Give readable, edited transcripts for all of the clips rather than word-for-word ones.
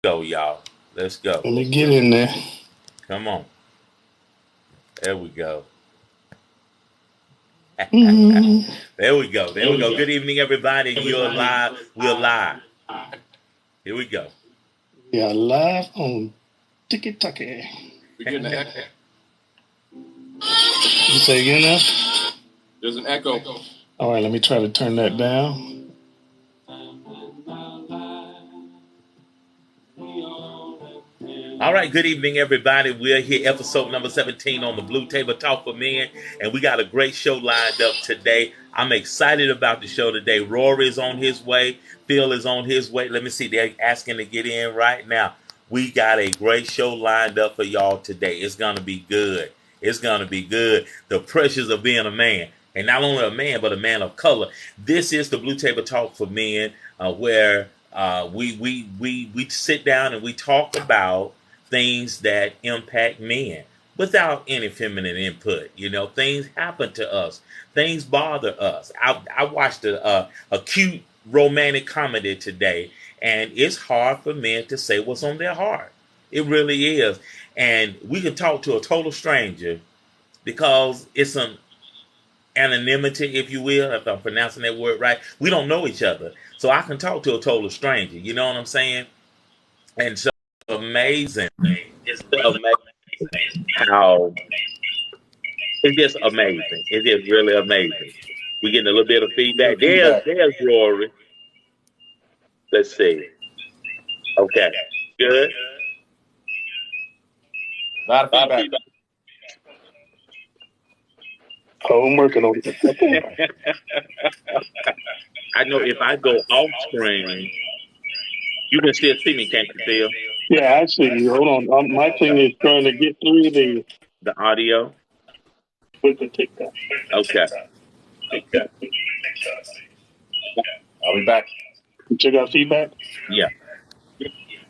Go, y'all. Let's go. Let me get in there. Come on. There we go. Mm, There we go. There we go. Good evening, everybody. You're live. We're live. Here we go. we are live on TikTok. You We're getting an echo. say again now? There's an echo. All right, let me try to turn that down. All right. Good evening, everybody. We're here, episode number 17 on the Blue Table Talk for Men, and we got a great show lined up today. I'm excited about the show today. Rory is on his way. Phil is on his way. Let me see. They're asking to get in right now. We got a great show lined up for y'all today. It's going to be good. It's going to be good. The pressures of being a man. And not only a man, but a man of color. This is the Blue Table Talk for Men, where we sit down and we talk about things that impact men without any feminine input. You know, things happen to us. Things bother us. I watched a cute romantic comedy today, and it's hard for men to say what's on their heart. It really is. And we can talk to a total stranger because it's an anonymity, if you will, if I'm pronouncing that word right. We don't know each other. So I can talk to a total stranger. You know what I'm saying? And so amazing. It's amazing how it's just amazing. It's just really amazing. We getting a little bit of feedback. There's Rory. Let's see. Okay. Good. A lot of feedback. Oh, I'm working on it. I know if I go off screen, you can still see me, can't you, Phil? Yeah, I see you. Hold on. My thing is trying to get through The audio? with the TikTok. Okay. Okay. I'll be back. You check out feedback? Yeah.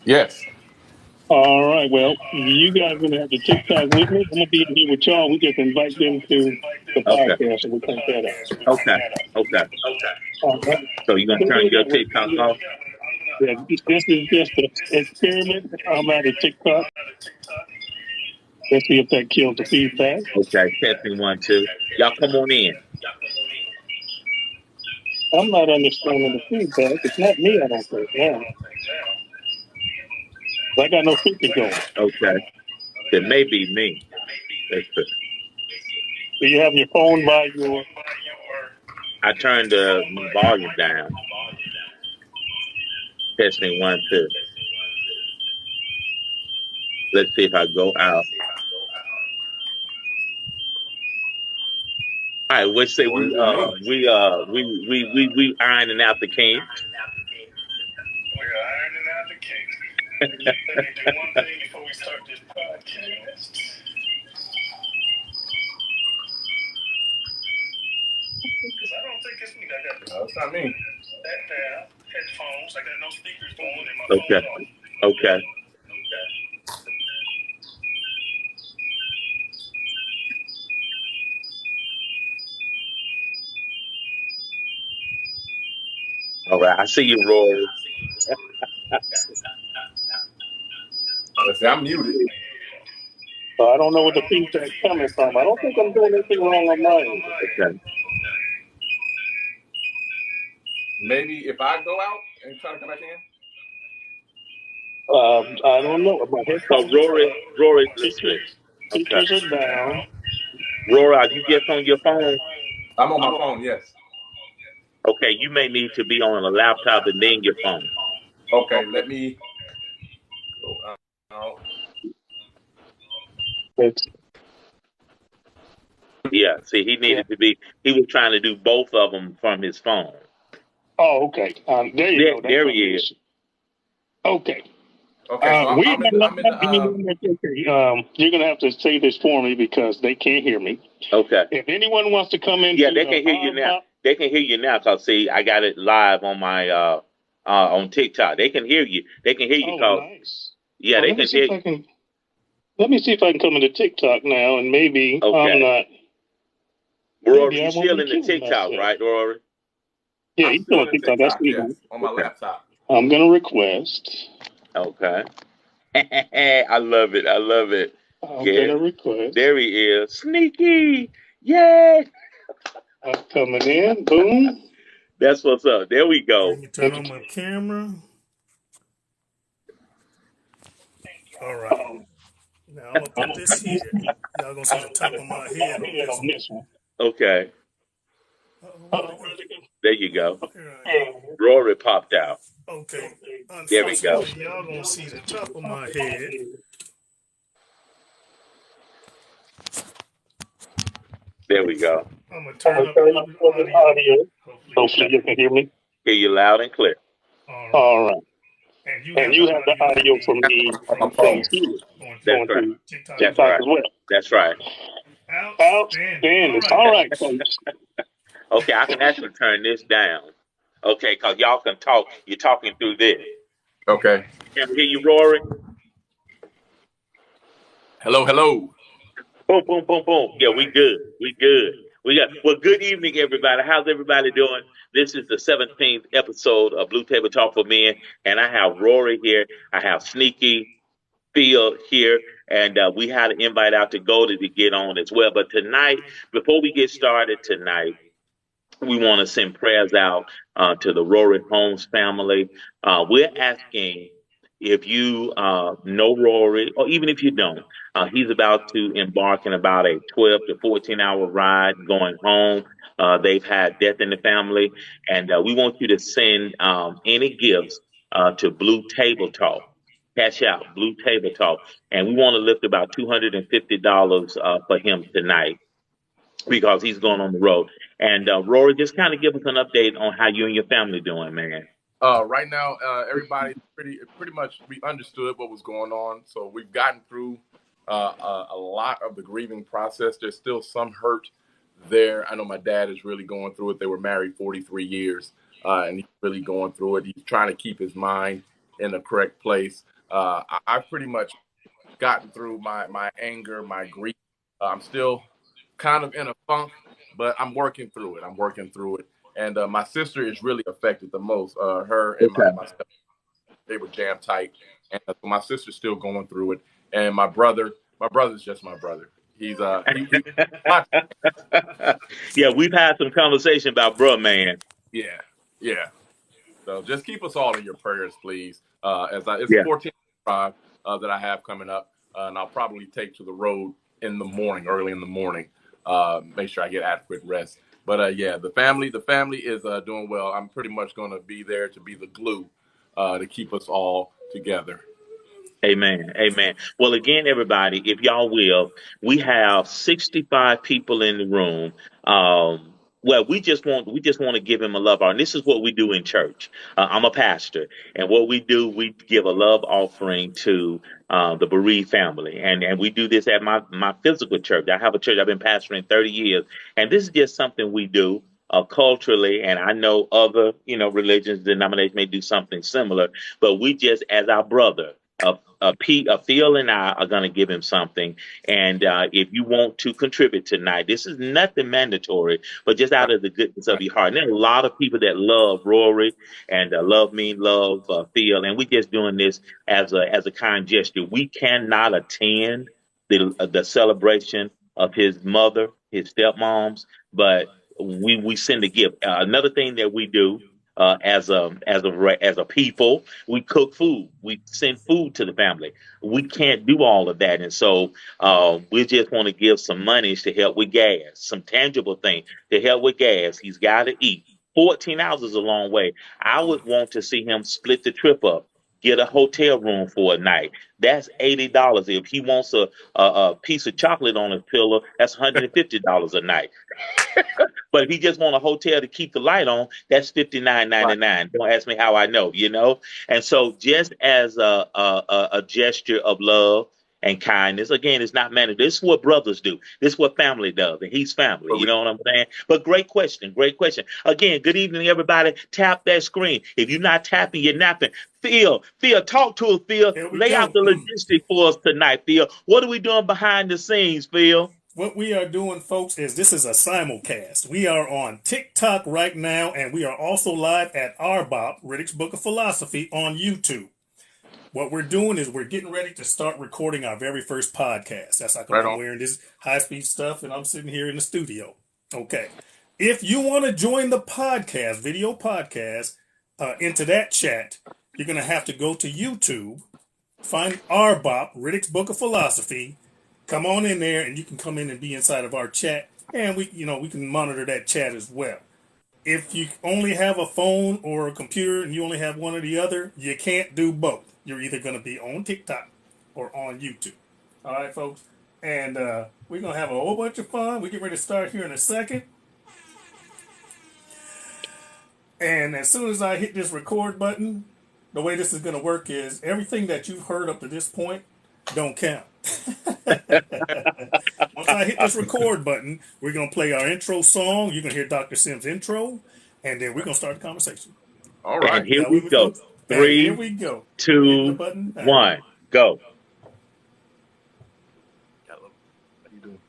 Yes. All right. Well, you guys are going to have to TikTok with me. I'm going to be in here with y'all. We just invite them to the Okay. podcast and we take that out. Okay. Okay. All right. So you're gonna turn your TikTok off? Yeah, this is just an experiment. I'm at a TikTok. Let's see if that kills the feedback. Okay, testing 1, 2. Y'all come on in. I'm not understanding the feedback. It's not me, I don't think. Now, I got no picture going. Okay. It may be me. Do you have your phone by your? I turned the volume down. Testing 1, 2. Let's see if I go out. All right, let's say we ironing out the kinks. We're ironing out the kinks. Let me do one thing before we start this podcast. Because I don't think it's me. I got No, it's not me. that down, headphones. I got no speakers on and my Okay. phone off. Okay. All right, I see you, Rory. Let's see, I'm muted. So I don't know where the feedback's coming from. I don't think I'm doing anything wrong on mine. Okay. Maybe if I go out and try to come back in. I don't know. My So headphones Rory, listen. Okay. speakers are down. Rory, are you just on your phone? I'm on my phone, yes. Okay, you may need to be on a laptop and then your phone. Okay, let me go out. It's, Yeah, see, he was trying to do both of them from his phone. oh, okay. There you go. There he is. Okay. Okay, so I'm in You're going to have to say this for me because they can't hear me. Okay. If anyone wants to come in, yeah, they can hear you now. They can hear you now because see, I got it live on my on TikTok. They can hear you. They can hear you. Nice. Yeah, they can hear you. Let me see if I can come into TikTok now, and maybe I'm not. Rory, you still in the TikTok, right, Rory? Yeah, he's still on TikTok. That's yes, on my laptop. I'm going to request. Okay. I love it. I love it. I'm Yeah. gonna request. There he is. Sneaky. Yay. I'm coming in. Boom. That's what's up. There we Let go. me turn on my camera. All right. Now I'm gonna put this here. Y'all gonna see the top of my head on this one. Okay. Uh-oh, where'd it go? There you go. Here I go. Rory popped out. Okay. There we go. Unfortunately, y'all gonna see the top of my head. There we go. I'm gonna turn up a little bit of audio. Hopefully you Hopefully you can hear me. Hear you loud and clear. all right. All right. And you And have you the have the audio audio from the On my from phone. here going That's going to right. to TikTok as That's TikTok well. right. as well. That's right. Outstanding. All Outstanding. right, All right, folks. folks. Okay, I can actually turn this down. Okay, because y'all can talk. You're talking through this. Okay. Can we hear you, Rory? Hello, hello. Boom, boom, boom, boom. Yeah, we Nice. good. We good. We got well. Good evening, everybody. How's everybody doing? This is the 17th episode of Blue Table Talk for Men, and I have Rory here. I have Sneaky Phil here, and we had an invite out to Goldie to get on as well. But tonight, before we get started tonight, we want to send prayers out to the Rory Holmes family. We're asking if you know Rory, or even if you don't, he's about to embark in about a 12 to 14-hour ride going home. They've had death in the family, and we want you to send any gifts to Blue Table Talk. Cash out Blue Table Talk, and we want to lift about $250 for him tonight because he's going on the road. And Rory, just kind of give us an update on how you and your family doing, man. Right now, everybody pretty much we understood what was going on, so we've gotten through a lot of the grieving process. There's still some hurt there. I know my dad is really going through it. They were married 43 years, and he's really going through it. He's trying to keep his mind in the correct place. I've pretty much gotten through my anger, my grief. I'm still kind of in a funk, but I'm working through it. I'm working through it. And my sister is really affected the most. Her and my step, they were jam tight, and so my sister's still going through it. And my brother's just my brother. He Yeah, we've had some conversation about bruh, man. yeah, yeah. So just keep us all in your prayers, please. It's a Yeah. 14 drive that I have coming up, and I'll probably take to the road in the morning, early in the morning. Make sure I get adequate rest. But yeah, the family is doing well. I'm pretty much going to be there to be the glue to keep us all together. Amen. Amen. Well, again, everybody, if y'all will, we have 65 people in the room. Well, we just want to give him a love offering. This is what we do in church. I'm a pastor, and what we do, we give a love offering to the bereaved family, and we do this at my physical church. I have a church I've been pastoring 30 years, and this is just something we do. Culturally, and I know other, religions, denominations may do something similar, but we just, as our brother, Phil and I are going to give him something. And if you want to contribute tonight, this is nothing mandatory, but just out of the goodness of Right. your heart. And there are a lot of people that love Rory and love me, love Phil, and we just doing this as a kind gesture. We cannot attend the celebration of his mother, his stepmoms, but we send a gift. Another thing that we do as a people, we cook food. We send food to the family. We can't do all of that, and so we just want to give some monies to help with gas, some tangible thing to help with gas. He's got to eat. 14 hours is a long way. I would want to see him split the trip up. Get a hotel room for a night. That's $80. If he wants a piece of chocolate on his pillow, that's $150 a night. But if he just want a hotel to keep the light on, that's 59.99. Don't ask me how I know. And so, just as a gesture of love and kindness, again, it's not mandatory. This is what brothers do. This is what family does, and he's family. You know what I'm saying? But great question, great question. Again, good evening, everybody. Tap that screen. If you're not tapping, you're napping. Phil, talk to us, Phil. Here we Lay out go. the logistics for us tonight, Phil. What are we doing behind the scenes, Phil? What we are doing, folks, is this is a simulcast. We are on TikTok right now, and we are also live at RBOP, Riddick's Book of Philosophy, on YouTube. what we're doing is we're getting ready to start recording our very first podcast. That's how come Right I'm on. wearing this high-speed stuff and I'm sitting here in the studio. Okay. If you want to join the podcast, video podcast, into that chat, you're going to have to go to YouTube, find RBOP, Riddick's Book of Philosophy, come on in there, and you can come in and be inside of our chat, and we can monitor that chat as well. If you only have a phone or a computer and you only have one or the other, you can't do both. You're either going to be on TikTok or on YouTube. All right, folks? And we're going to have a whole bunch of fun. We get ready to start here in a second. And as soon as I hit this record button, the way this is going to work is everything that you've heard up to this point don't count. Once I hit this record button, we're going to play our intro song. You're going to hear Dr. Sim's intro, and then we're going to start the conversation. All right. And here we go. And here 3, we go. 2, 1, go. How you doing?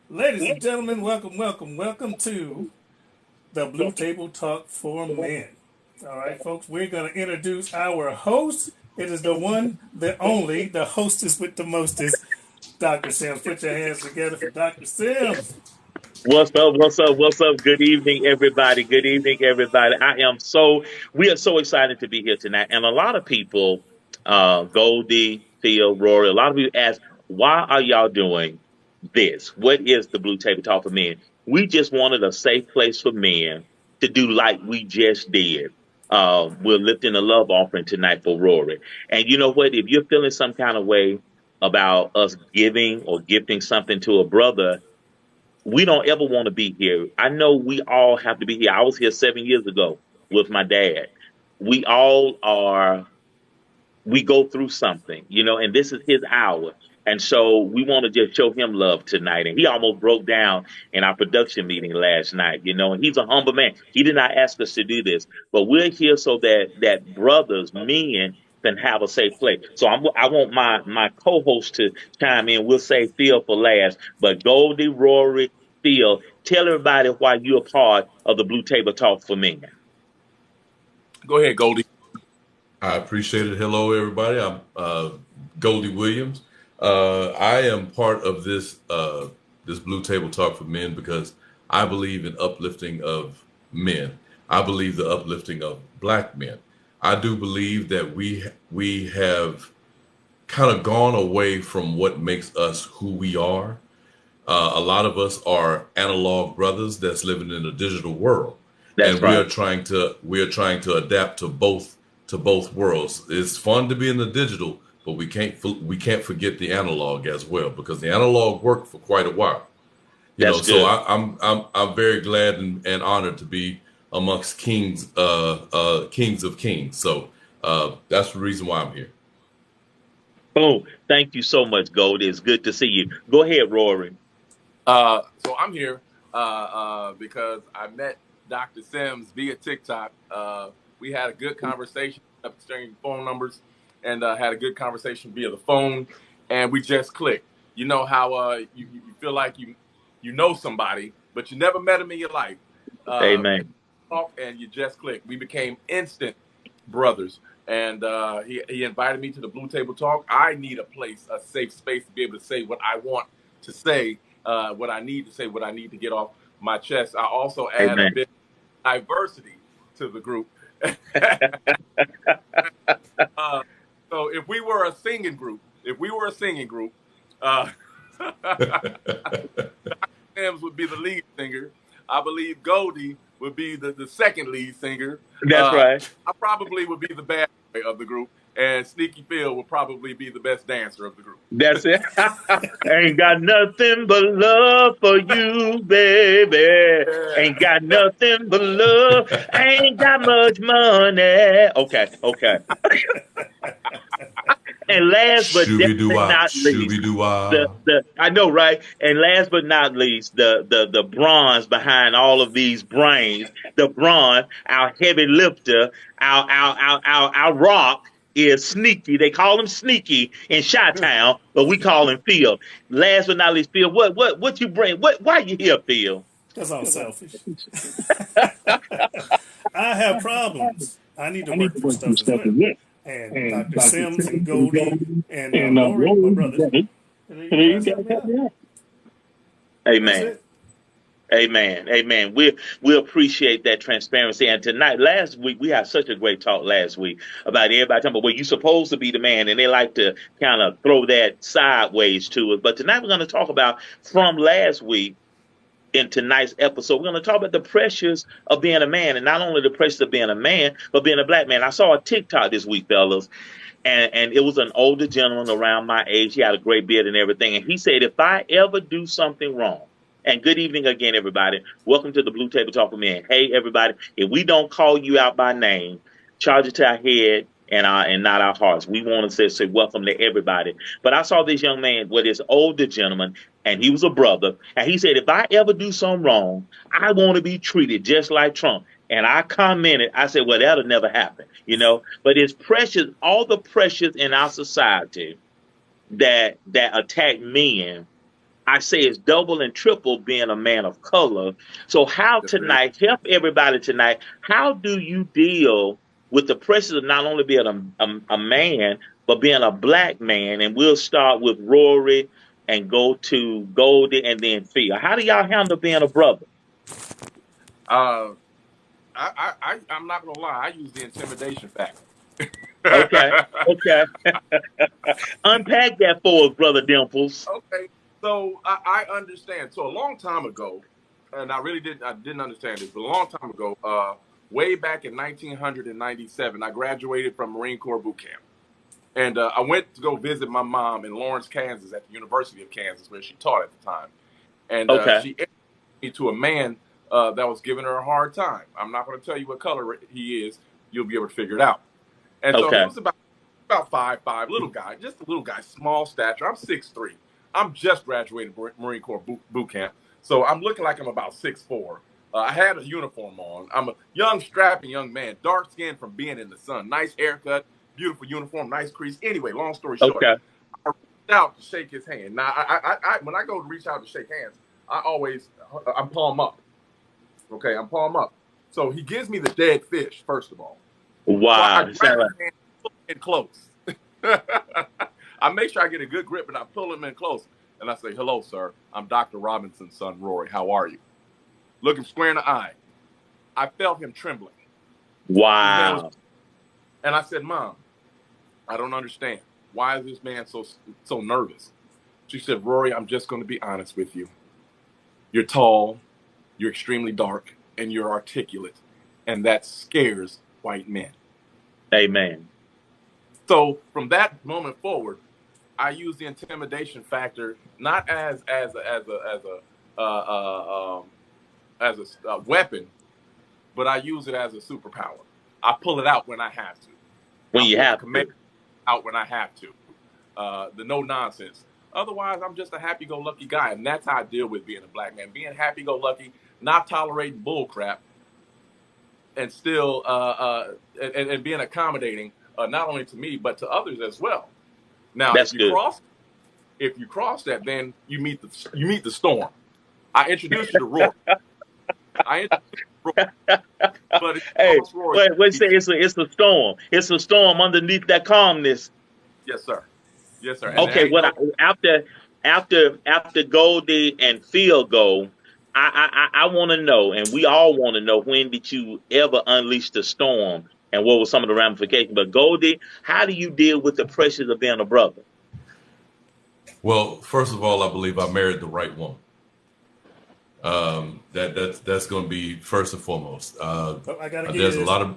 Ladies and gentlemen, welcome to the Blue Table Talk for Men. All right, folks, we're going to introduce our host. It is the one, the only, the hostess with the mostest, Dr. Sims. Put your hands together for Dr. Sims. What's up? Good evening, everybody. We are so excited to be here tonight. And a lot of people, Goldie, Phil, Rory, a lot of you ask, why are y'all doing this? What is the Blue Table Talk for Men? We just wanted a safe place for men to do like we just did. We're lifting a love offering tonight for Rory. And you know what? If you're feeling some kind of way about us giving or gifting something to a brother, we don't ever want to be here. I know we all have to be here. I was here 7 years ago with my dad. We all are, we go through something, and this is his hour. And so we want to just show him love tonight. And he almost broke down in our production meeting last night, and he's a humble man. He did not ask us to do this, but we're here so that brothers, men, can have a safe place. So I want my co-host to chime in. We'll say Phil for last, but Goldie, Rory, Phil, tell everybody why you're a part of the Blue Table Talk for Men. Go ahead, Goldie. I appreciate it. Hello, everybody. I'm Goldie Williams. I am part of this Blue Table Talk for Men because I believe in uplifting of men. I believe the uplifting of Black men. I do believe that we have kind of gone away from what makes us who we are. A lot of us are analog brothers that's living in a digital world, That's and right. we are trying to adapt to both worlds. It's fun to be in the digital, but we can't forget the analog as well, because the analog worked for quite a while. That's good. So I'm very glad and honored to be amongst kings of kings. So that's the reason why I'm here. Oh, thank you so much, Goldie. It's good to see you. Go ahead, Rory. So I'm here because I met Dr. Sims via TikTok. We had a good conversation, exchanging phone numbers, and had a good conversation via the phone, and we just clicked. You know how you feel like you know somebody, but you never met him in your life. Amen. And you just clicked. We became instant brothers. And he invited me to the Blue Table Talk. I need a place, a safe space to be able to say what I want to say, what I need to say, what I need to get off my chest. I also add a bit of diversity to the group. So if we were a singing group, Sims would be the lead singer. I believe Goldie would be the second lead singer. That's right. I probably would be the bad boy of the group, and Sneaky Phil would probably be the best dancer of the group. That's it. Ain't got nothing but love for you, baby. Ain't got nothing but love. Ain't got much money. Okay. And last but Shooby doo definitely wop, not least, shooby doo wop. the I know, right? And last but not least, the bronze behind all of these brains, the bronze, our heavy lifter, our rock is Sneaky. They call him Sneaky in Chi-Town, but we call him Phil. Last but not least, Phil, what you bring? Why you here, Phil? Because I'm selfish. I have problems. I need to I need work to through work through stuff as stuff well. as well. And And Dr. Dr. Sims and Sims and Goldie Goldie and and Rory, my Rory, my brothers, brother, you you guys guys help me help out. me out. That's Amen. it. Amen. Amen. We appreciate that transparency. And tonight, last week, we had such a great talk last week about everybody talking about, well, you're supposed to be the man, and they like to kind of throw that sideways to us. But tonight we're going to talk about from last week in tonight's episode. We're going to talk about the pressures of being a man, and not only the pressures of being a man, but being a black man. I saw a TikTok this week, fellas, and it was an older gentleman around my age. He had a great beard and everything. And he said, if I ever do something wrong, and good evening again, everybody. Welcome to the Blue Table Talk with Men. Hey, everybody, if we don't call you out by name, charge it to our head and not our hearts. We want to say welcome to everybody. But I saw this young man with this older gentleman, and he was a brother. And he said, if I ever do something wrong, I want to be treated just like Trump. And I commented, I said, well, that'll never happen, you know. But it's pressures, all the pressures in our society that attack men. I say it's double and triple being a man of color. So how Yes, it is. tonight, help everybody tonight, how do you deal with the pressures of not only being a man, but being a black man? And we'll start with Rory and go to Goldie and then Phil. How do y'all handle being a brother? Uh, I'm not gonna lie. I use the intimidation factor. Okay, okay. Unpack that for us, Brother Dimples. Okay, so I understand. So a long time ago, and I didn't understand this, but a long time ago, way back in 1997, I graduated from Marine Corps boot camp, and I went to go visit my mom in Lawrence, Kansas, at the University of Kansas, where she taught at the time, and Okay, she introduced me to a man that was giving her a hard time. I'm not going to tell you what color he is; you'll be able to figure it out. And so he okay, was about 5'5", little guy, just a little guy, small stature. I'm 6'3". I'm just graduated Marine Corps boot camp, so I'm looking like I'm about 6'4". I had a uniform on. I'm a young, strapping young man, dark skinned from being in the sun. Nice haircut, beautiful uniform, nice crease. Anyway, long story short, okay, I reached out to shake his hand. Now, when I go to reach out to shake hands, I'm palm up. Okay, I'm palm up. So he gives me the dead fish, first of all. So I wow. It grab sound his like, hand, pull him in close. I make sure I get a good grip and I pull him in close. And I say, hello, sir. I'm Dr. Robinson's son, Rory. How are you? Look him square in the eye. I felt him trembling. This man was, wow. and I said, Mom, I don't understand. Why is this man so nervous? She said, Rory, I'm just going to be honest with you. You're tall, you're extremely dark, and you're articulate. And that scares white men. Amen. So from that moment forward, I use the intimidation factor not as a weapon, but I use it as a superpower. I pull it out when I have to. When I you pull the have command to. out when I have to. The no nonsense. Otherwise, I'm just a happy-go-lucky guy, and that's how I deal with being a black man. Being happy-go-lucky, not tolerating bull crap, and still and being accommodating, not only to me but to others as well. Now, That's good. if you cross that, then you meet the storm. I introduced you to Rory. I introduced you to Rory, but if you Hey, cross Rory, wait, say it's a storm. It's a storm underneath that calmness. yes, sir. Yes, sir. And there Okay, ain't no after Goldie and Phil go, I want to know, and we all want to know, when did you ever unleash the storm, and what were some of the ramifications? But Goldie, how do you deal with the pressures of being a brother? Well, first of all, I believe I married the right woman. That's going to be first and foremost. Oh, I gotta give you There's a this. lot of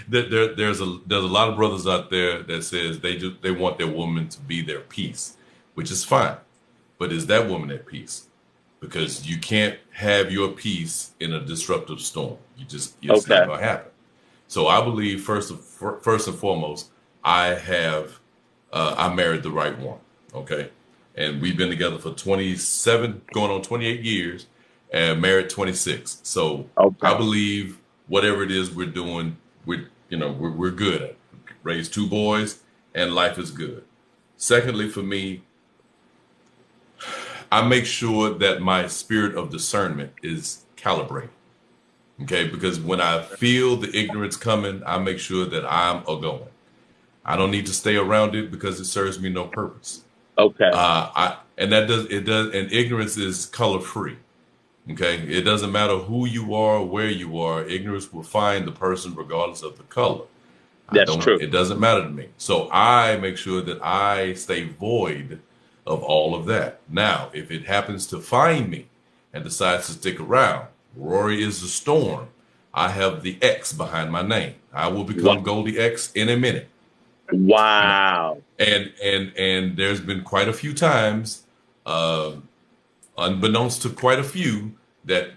there's a lot of brothers out there that says they want their woman to be their peace, which is fine, but is that woman at peace? Because you can't have your peace in a disruptive storm. It's not Okay, going to happen. So I believe first and foremost, I married the right one. Okay. And we've been together for 27, going on 28 years, and married 26. So Okay. I believe whatever it is we're doing, we're good at. Raised 2 boys, and life is good. Secondly, for me, I make sure that my spirit of discernment is calibrated. Okay, because when I feel the ignorance coming, I make sure that I'm a-going. I don't need to stay around it because it serves me no purpose. Okay. And ignorance is color free. Okay, it doesn't matter who you are, where you are. Ignorance will find the person regardless of the color. That's true. It doesn't matter to me. So I make sure that I stay void of all of that. Now, if it happens to find me and decides to stick around, Rory is the storm. I have the X behind my name. I will become Goldie X in a minute. Wow. And there's been quite a few times, unbeknownst to quite a few, that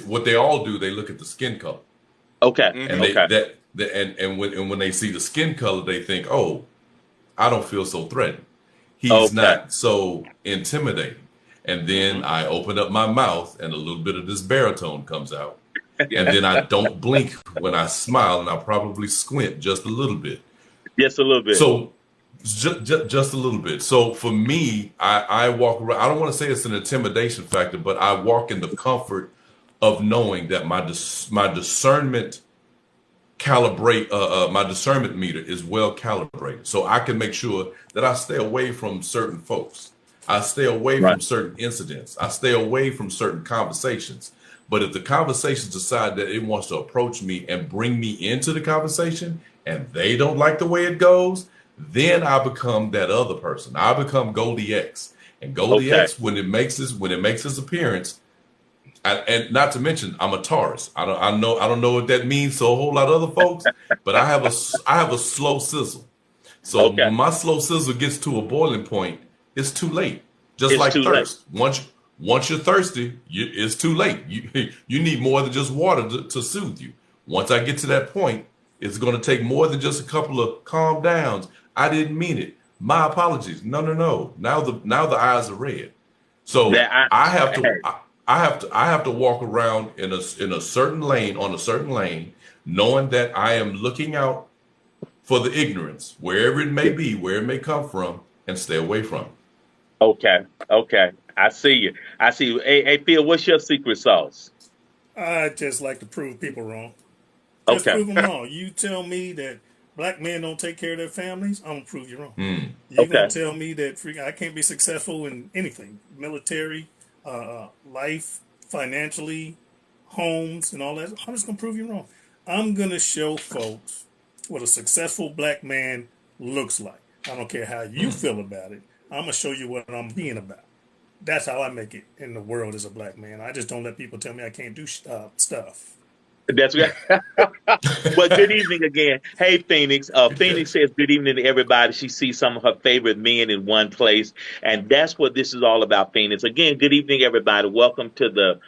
what they all do, they look at the skin color. Okay. And when they see the skin color, they think, oh, I don't feel so threatened. He's not so intimidating. And then I open up my mouth and a little bit of this baritone comes out. And then I don't blink when I smile, and I probably squint just a little bit. Just a little bit. So just a little bit. So for me, I walk around. I don't want to say it's an intimidation factor, but I walk in the comfort of knowing that my discernment my discernment meter is well calibrated, so I can make sure that I stay away from certain folks. I stay away from certain incidents. I stay away from certain conversations. But if the conversation decides that it wants to approach me and bring me into the conversation, and they don't like the way it goes, then I become that other person. I become Goldie X. And Goldie X, when it makes its appearance, and not to mention, I'm a Taurus. I don't know what that means to a whole lot of other folks, but I have a slow sizzle. So when my slow sizzle gets to a boiling point, it's too late. Just like thirst. Once you're thirsty, it's too late. You need more than just water to soothe you. Once I get to that point, it's going to take more than just a couple of calm downs. I didn't mean it. My apologies. No. Now the eyes are red. So I have to walk around in a certain lane, on a certain lane, knowing that I am looking out for the ignorance, wherever it may be, where it may come from, and stay away from it. Okay. I see you. Hey, Phil, what's your secret sauce? I just like to prove people wrong. Just prove them wrong. You tell me that black men don't take care of their families, I'm going to prove you wrong. You're going to tell me that I can't be successful in anything, military, life, financially, homes, and all that. I'm just going to prove you wrong. I'm going to show folks what a successful black man looks like. I don't care how you feel about it. I'm going to show you what I'm being about. That's how I make it in the world as a black man. I just don't let people tell me I can't do stuff. That's right. Well, good evening again. Hey, Phoenix. Phoenix says good evening to everybody. She sees some of her favorite men in one place, and that's what this is all about, Phoenix. Again, good evening, everybody. Welcome to the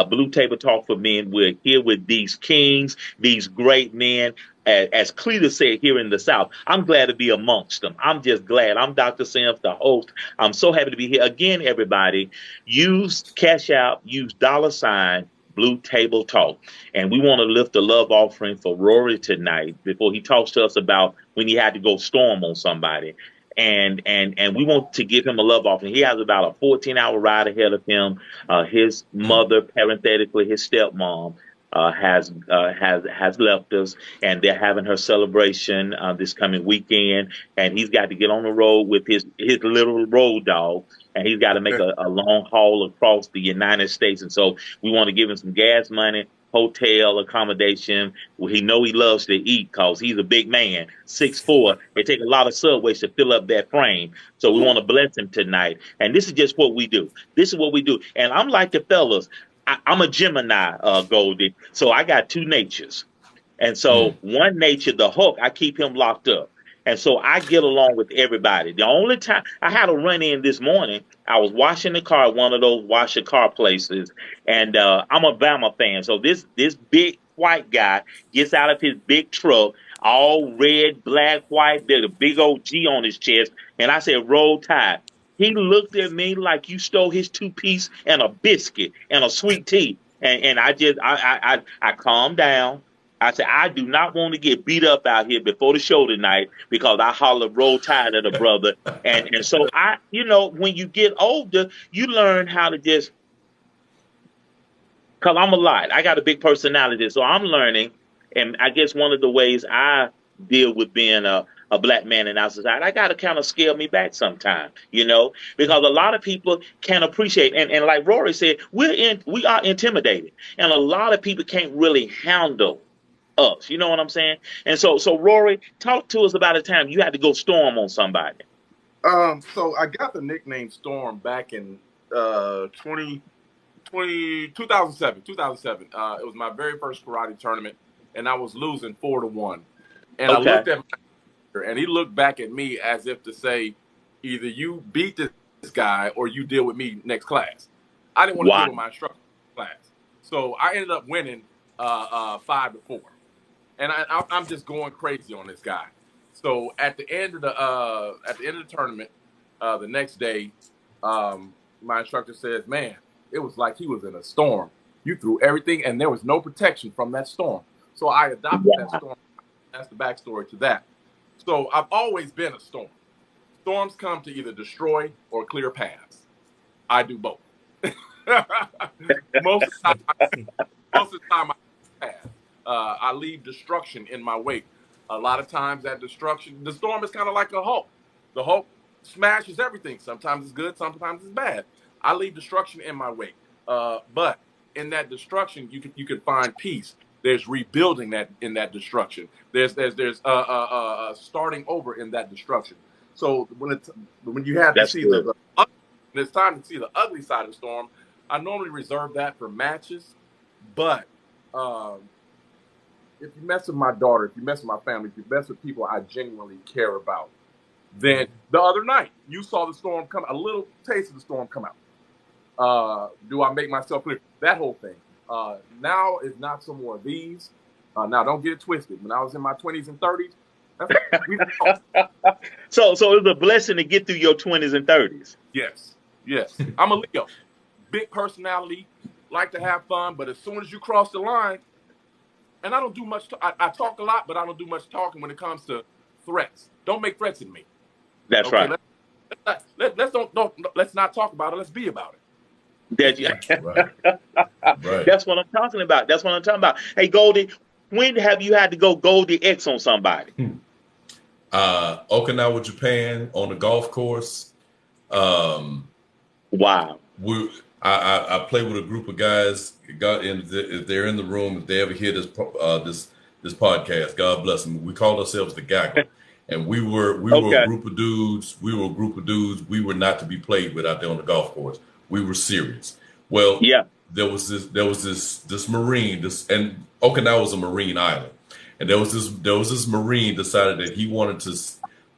Blue Table Talk for Men. We're here with these kings, these great men. As Cleta said here in the South, I'm glad to be amongst them. I'm just glad. I'm Dr. Sims, the host. I'm so happy to be here. Again, everybody, use Cash App, use $ Blue Table Talk. And we want to lift a love offering for Rory tonight before he talks to us about when he had to go storm on somebody. And we want to give him a love offering. He has about a 14-hour ride ahead of him. His mother, parenthetically, his stepmom, has left us, and they're having her celebration this coming weekend. And he's got to get on the road with his little road dog, and he's got to make a long haul across the United States. And so we want to give him some gas money, hotel accommodation. Well, he loves to eat because he's a big man, 6'4". It takes a lot of subways to fill up that frame. So we want to bless him tonight. And this is just what we do. And I'm like the fellas. I'm a Gemini, Goldie. So I got two natures. And so one nature, the Hulk, I keep him locked up. And so I get along with everybody. The only time I had a run in this morning, I was washing the car at one of those wash your car places. And I'm a Bama fan. So this big white guy gets out of his big truck. all red, black, white. There's a big old G on his chest. And I said, Roll Tide. He looked at me like you stole his two-piece and a biscuit and a sweet tea. And I calmed down. I said, I do not want to get beat up out here before the show tonight because I hollered Roll Tide at a brother. And so when you get older, you learn how to just, because I'm a lot. I got a big personality. So I'm learning. And I guess one of the ways I deal with being a black man in our society, I got to kind of scale me back sometimes, because a lot of people can't appreciate. And like Rory said, we are intimidated. And a lot of people can't really handle us. You know what I'm saying? And so Rory, talk to us about a time you had to go storm on somebody. So I got the nickname Storm back in 2007. It was my very first karate tournament, and I was losing 4-1. And I looked at my teacher, and he looked back at me as if to say, either you beat this guy or you deal with me next class. I didn't want to deal with my instructor class. So I ended up winning 5-4. And I'm just going crazy on this guy. So at the end of the tournament, the next day, my instructor says, "Man, it was like he was in a storm. You threw everything, and there was no protection from that storm." So I adopted that storm. That's the backstory to that. So I've always been a storm. Storms come to either destroy or clear paths. I do both. Most of the time, I leave destruction in my wake. A lot of times that destruction, the storm is kind of like a Hulk. The Hulk smashes everything. Sometimes it's good, sometimes it's bad. I leave destruction in my wake. But in that destruction, you can find peace. There's rebuilding in that destruction. There's starting over in that destruction. So when you have to see when it's time to see the ugly side of the storm, I normally reserve that for matches. But if you mess with my daughter, if you mess with my family, if you mess with people I genuinely care about, then the other night you saw the storm come, a little taste of the storm come out. Do I make myself clear? That whole thing. Now is not some more of these. Now don't get it twisted. When I was in my 20s and 30s, so it was a blessing to get through your 20s and 30s. Yes. I'm a Leo. Big personality, like to have fun, but as soon as you cross the line, and I don't do much. I talk a lot, but I don't do much talking when it comes to threats. Don't make threats at me. That's right. Let's not talk about it. Let's be about it. Right. That's what I'm talking about. Hey, Goldie, when have you had to go Goldie X on somebody? Okinawa, Japan, on the golf course. Wow. I play with a group of guys. If they're in the room, if they ever hear this podcast, God bless them. We called ourselves the Gaggle, and we were a group of dudes. We were not to be played with out there on the golf course. We were serious. Well, there was this Marine. And Okinawa was a Marine island, and there was this Marine decided that he wanted to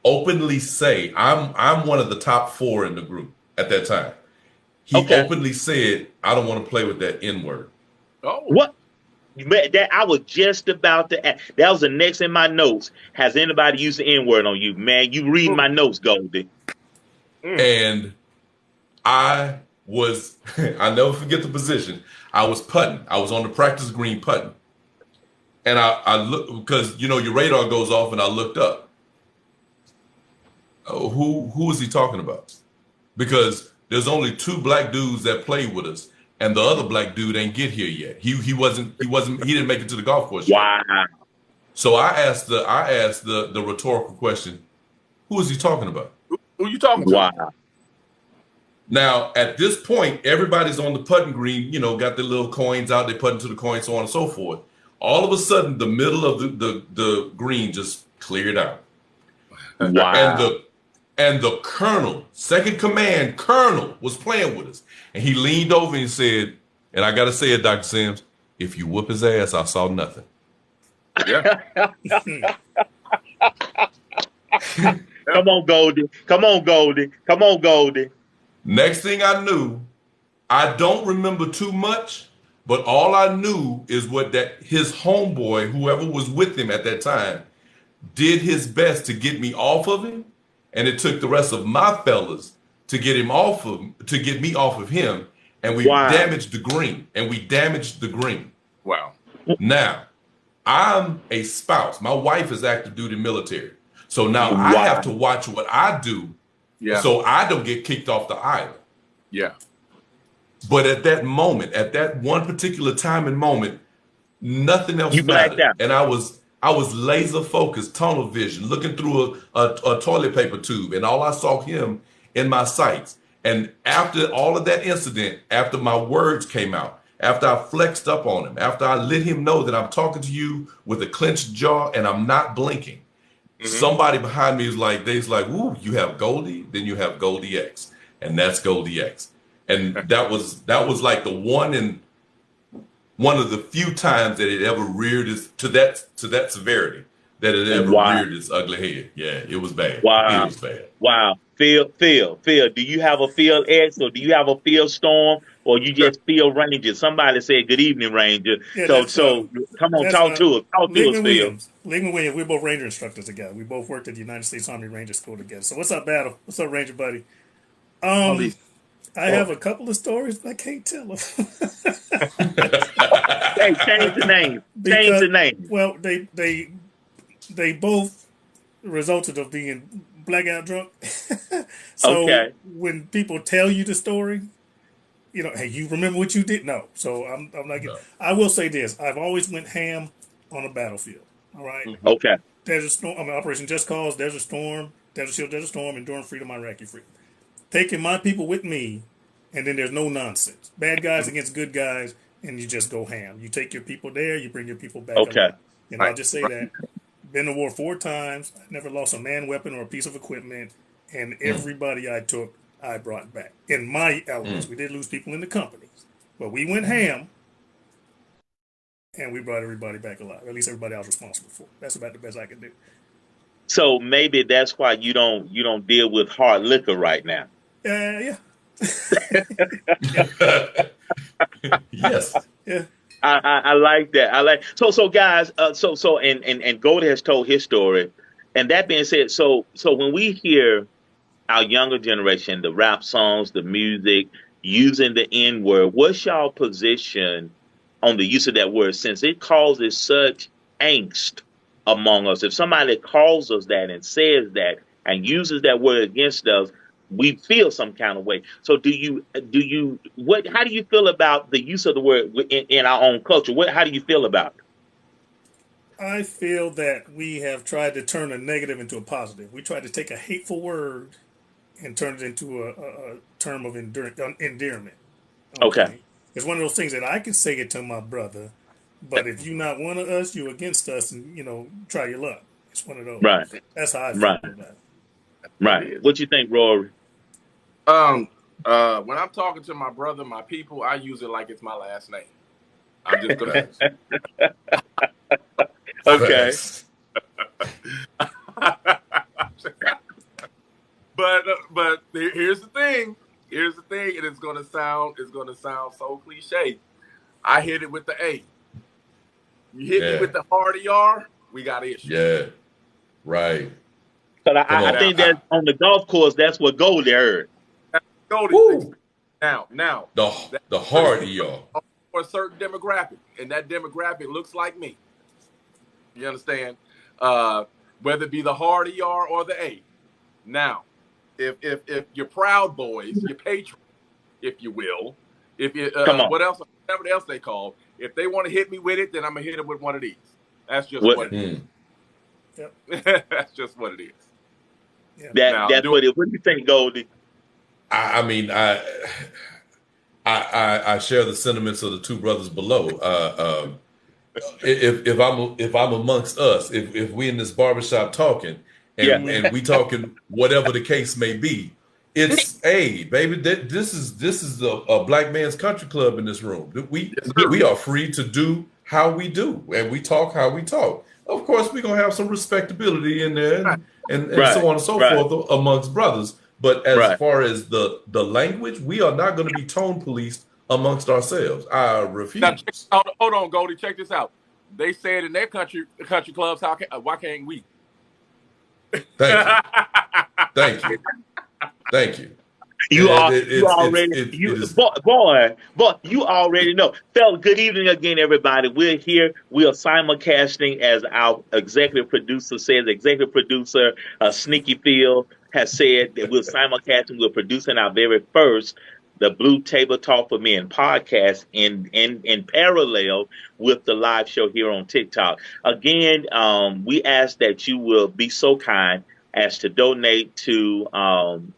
openly say, "I'm one of the top 4 in the group at that time." He openly said, "I don't want to play with that N-word." Oh, what? That I was just about to ask. That was the next in my notes. Has anybody used the N-word on you, man? You read my notes, Goldie. And I never forget the position. I was putting. I was on the practice green putting, and I looked because your radar goes off, and I looked up. Who is he talking about? Because there's only 2 black dudes that played with us, and the other black dude ain't get here yet. He didn't make it to the golf course yet. Wow. So I asked the rhetorical question, who is he talking about? Who you talking about? Wow. Now, at this point, everybody's on the putting green, got their little coins out, they put into the coins, so on and so forth. All of a sudden, the middle of the green just cleared out. Wow. And the colonel, second command colonel, was playing with us. And he leaned over and said, and I got to say it, Dr. Sims, if you whoop his ass, I saw nothing. Yeah. Come on, Goldie. Next thing I knew, I don't remember too much, but all I knew is that his homeboy, whoever was with him at that time, did his best to get me off of him, and it took the rest of my fellas to get me off of him, and we damaged the green. Wow. Now, I'm a spouse. My wife is active duty military. So now I have to watch what I do so I don't get kicked off the island. Yeah. But at that moment, at that one particular time and moment, nothing else mattered. And I was laser focused, tunnel vision, looking through a toilet paper tube, and all I saw him in my sights. And after all of that incident, after my words came out, after I flexed up on him, after I let him know that I'm talking to you with a clenched jaw and I'm not blinking, somebody behind me is like, "Ooh, you have Goldie, then you have Goldie X, and that's Goldie X." And that was like one of the few times that it ever reared to that severity, that it ever reared its ugly head. Yeah, it was bad. Wow. It was bad. Wow. Phil, do you have a Phil X, or do you have a Phil Storm, or you just Phil Ranger? Somebody said good evening, Ranger. Yeah, so come on, talk to us. Talk to us, Phil. Ligman Williams, we're both Ranger instructors together. We both worked at the United States Army Ranger School together. So what's up, Battle? What's up, Ranger buddy? I have a couple of stories, but I can't tell them. Hey, change the name. Change the name. Well, they both resulted of being blackout drunk. So when people tell you the story, you know, hey, you remember what you did? No. So I'm not. I will say this: I've always went ham on a battlefield. All right. Okay. Desert Storm. Operation Just Cause, Desert Storm, Desert Shield, Desert Storm, Enduring Freedom, Iraqi Freedom. Taking my people with me, and then there's no nonsense. Bad guys against good guys, and you just go ham. You take your people there, you bring your people back. Okay. And I'll just say that. Been to war 4 times. I never lost a man weapon or a piece of equipment. And everybody I took, I brought back. In my elements, we did lose people in the companies. But we went ham, and we brought everybody back alive. At least everybody I was responsible for. That's about the best I could do. So maybe that's why you don't deal with hard liquor right now. Yeah. Yes. Yeah. I like that. So guys, and Goldie has told his story. And that being said, so when we hear our younger generation, the rap songs, the music, using the N word, what's y'all position on the use of that word, since it causes such angst among us? If somebody calls us that and says that and uses that word against us, we feel some kind of way. So how do you feel about the use of the word in our own culture? How do you feel about it? I feel that we have tried to turn a negative into a positive. We tried to take a hateful word and turn it into a term of endearment. Okay. It's one of those things that I can say it to my brother, but if you're not one of us, you're against us, and try your luck. It's one of those. Right. That's how I feel about it. Right. What you think, Rory? When I'm talking to my brother, my people, I use it like it's my last name. I'm just gonna. Okay. But here's the thing, and it's gonna sound so cliche. I hit it with the A. You hit me with the hard ER, we got issues. Yeah. Right. But I think that on the golf course, that's what Goldie heard. Goldie. Now. The hard ER. For a certain demographic, and that demographic looks like me. You understand? Whether it be the hard ER or the A. Now, if you're Proud Boys, your patriots, if you will, if you whatever else they call, if they want to hit me with it, then I'm gonna hit them with one of these. That's just what it is. Yep. That's just what it is. Yeah. That's what it is. What do you think, Goldie? I mean, I share the sentiments of the two brothers below. If I'm amongst us, if we in this barbershop talking and we talking whatever the case may be, it's hey baby, this is a black man's country club in this room. We are free to do how we do, and we talk how we talk. Of course, we're gonna have some respectability in there, and so on and so forth amongst brothers. But as far as the language, we are not going to be tone policed amongst ourselves. I refuse. Now, hold on, Goldie. Check this out. They said in their country clubs, why can't we? Thank you. Thank you. Thank you. You are you It's already it you is boy, you already know. Phil, good evening again, everybody. We're here. We are simulcasting, as our executive producer says. Executive producer Sneaky Phil has said that we're simulcasting. We're producing our very first the Blue Table Talk for Men podcast in parallel with the live show here on TikTok. Again, we ask that you will be so kind as to donate to